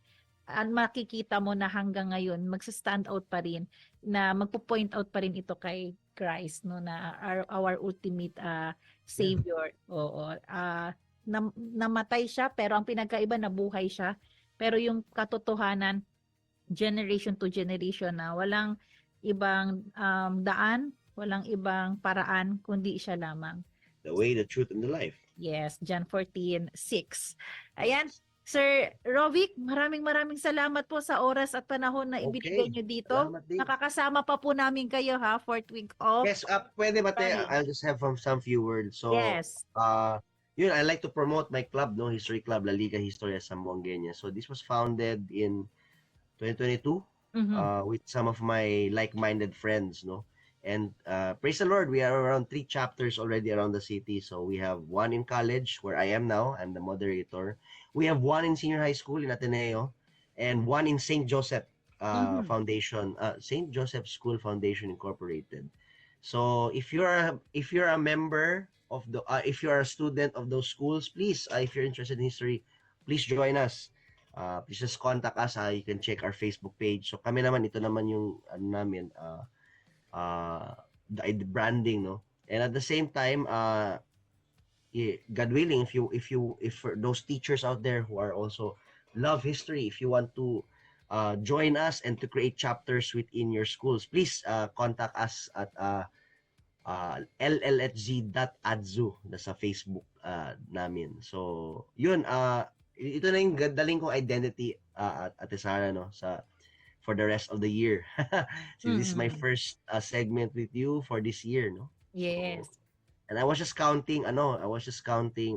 D: makikita mo na hanggang ngayon magsa-stand out pa rin, na magpo-point out pa rin ito kay Christ, na our ultimate savior. Oo. Namatay siya, pero ang pinagkaiba, nabuhay siya. Pero yung katotohanan, generation to generation, na walang ibang daan, walang ibang paraan, kundi siya lamang.
N: The way, the truth, and the life.
D: Yes, John 14:6. Ayan, Sir Rovic, maraming salamat po sa oras at panahon na ibinigay nyo dito. Nakakasama pa po namin kayo, fourth week off.
N: Yes, pwede ba tayo? I'll just have some few words. So,
D: yes.
N: I like to promote my club, History Club, La Liga Historia Zamboangueña. So this was founded in 2022 with some of my like-minded friends, And praise the Lord, we are around 3 chapters already around the city. So we have one in college, where I am now. I'm the moderator. We have one in senior high school in Ateneo, and one in St. Joseph Foundation, St. Joseph School Foundation Incorporated. So if you're a member of if you're a student of those schools, please, if you're interested in history, please join us. Please just contact us. You can check our Facebook page. So kami naman, ito naman yung the branding, and at the same time, God willing, if for those teachers out there who are also love history, if you want to join us and to create chapters within your schools, please contact us at llhz.adzu sa Facebook namin. So yun, ito na yung daling kong identity, Ate Sara, for the rest of the year. So this is my first segment with you for this year,
D: Yes.
N: So, and I was just counting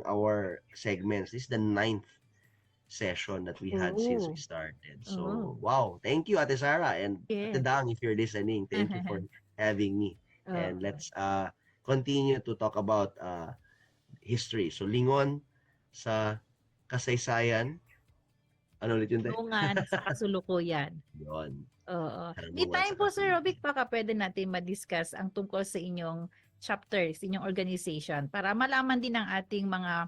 N: our segments. This is the 9th session that we had since we started. So wow, thank you, Ate Sara, and Ate Dang, if you're listening, thank you for having me. And let's continue to talk about history. So lingon sa kasaysayan. Ano ulit yun?
D: Lungan sa kasulukuyan.
N: Yun.
D: Oo. May time po, Sir Rovic, baka pwede natin ma-discuss ang tungkol sa inyong chapters, inyong organization, para malaman din ng ating mga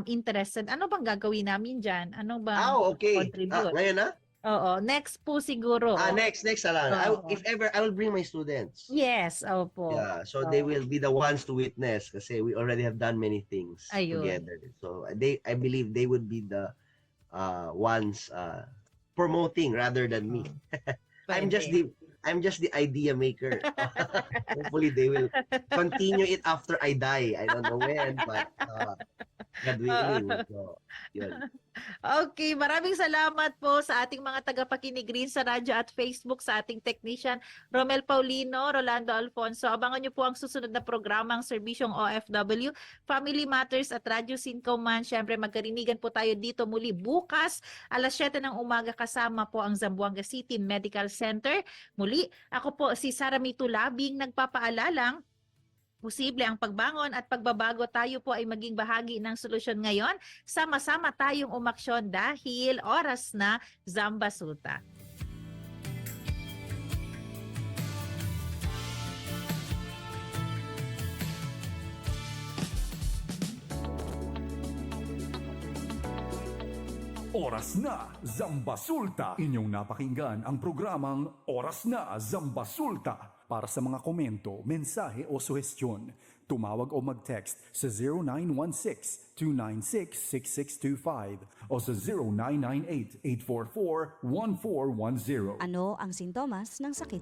D: interested. Ano bang gagawin namin dyan? Ano bang
N: okay.
D: contribute?
N: Ngayon na?
D: Oo, next po siguro.
N: Next lang.
D: Oo.
N: If ever, I will bring my students.
D: Yes, opo.
N: Yeah, so they will be the ones to witness kasi we already have done many things
D: Ayun.
N: together. So I believe they would be the ones promoting rather than me. I'm just the idea maker. Hopefully they will continue it after I die. I don't know when, but God willing. So, yun.
D: Okay, maraming salamat po sa ating mga tagapakinig rin sa radyo at Facebook, sa ating technician Romel Paulino, Rolando Alfonso. Abangan niyo po ang susunod na programang Serbisyong OFW, Family Matters at Radyo Sincoman. Siyempre magkarinigan po tayo dito muli bukas alas 7 ng umaga kasama po ang Zamboanga City Medical Center. Muli, ako po si Sara Mito Labing nagpapaalalang posible ang pagbangon at pagbabago, tayo po ay maging bahagi ng solusyon ngayon. Sama-sama tayong umaksyon dahil oras na Zambasuta.
E: Oras na Zambasulta. Inyong napakinggan ang programang Oras na Zambasulta. Para sa mga komento, mensahe o suhestyon, tumawag o mag-text sa 0916-296-6625 o sa 0998-844-1410.
O: Ano ang sintomas ng sakit?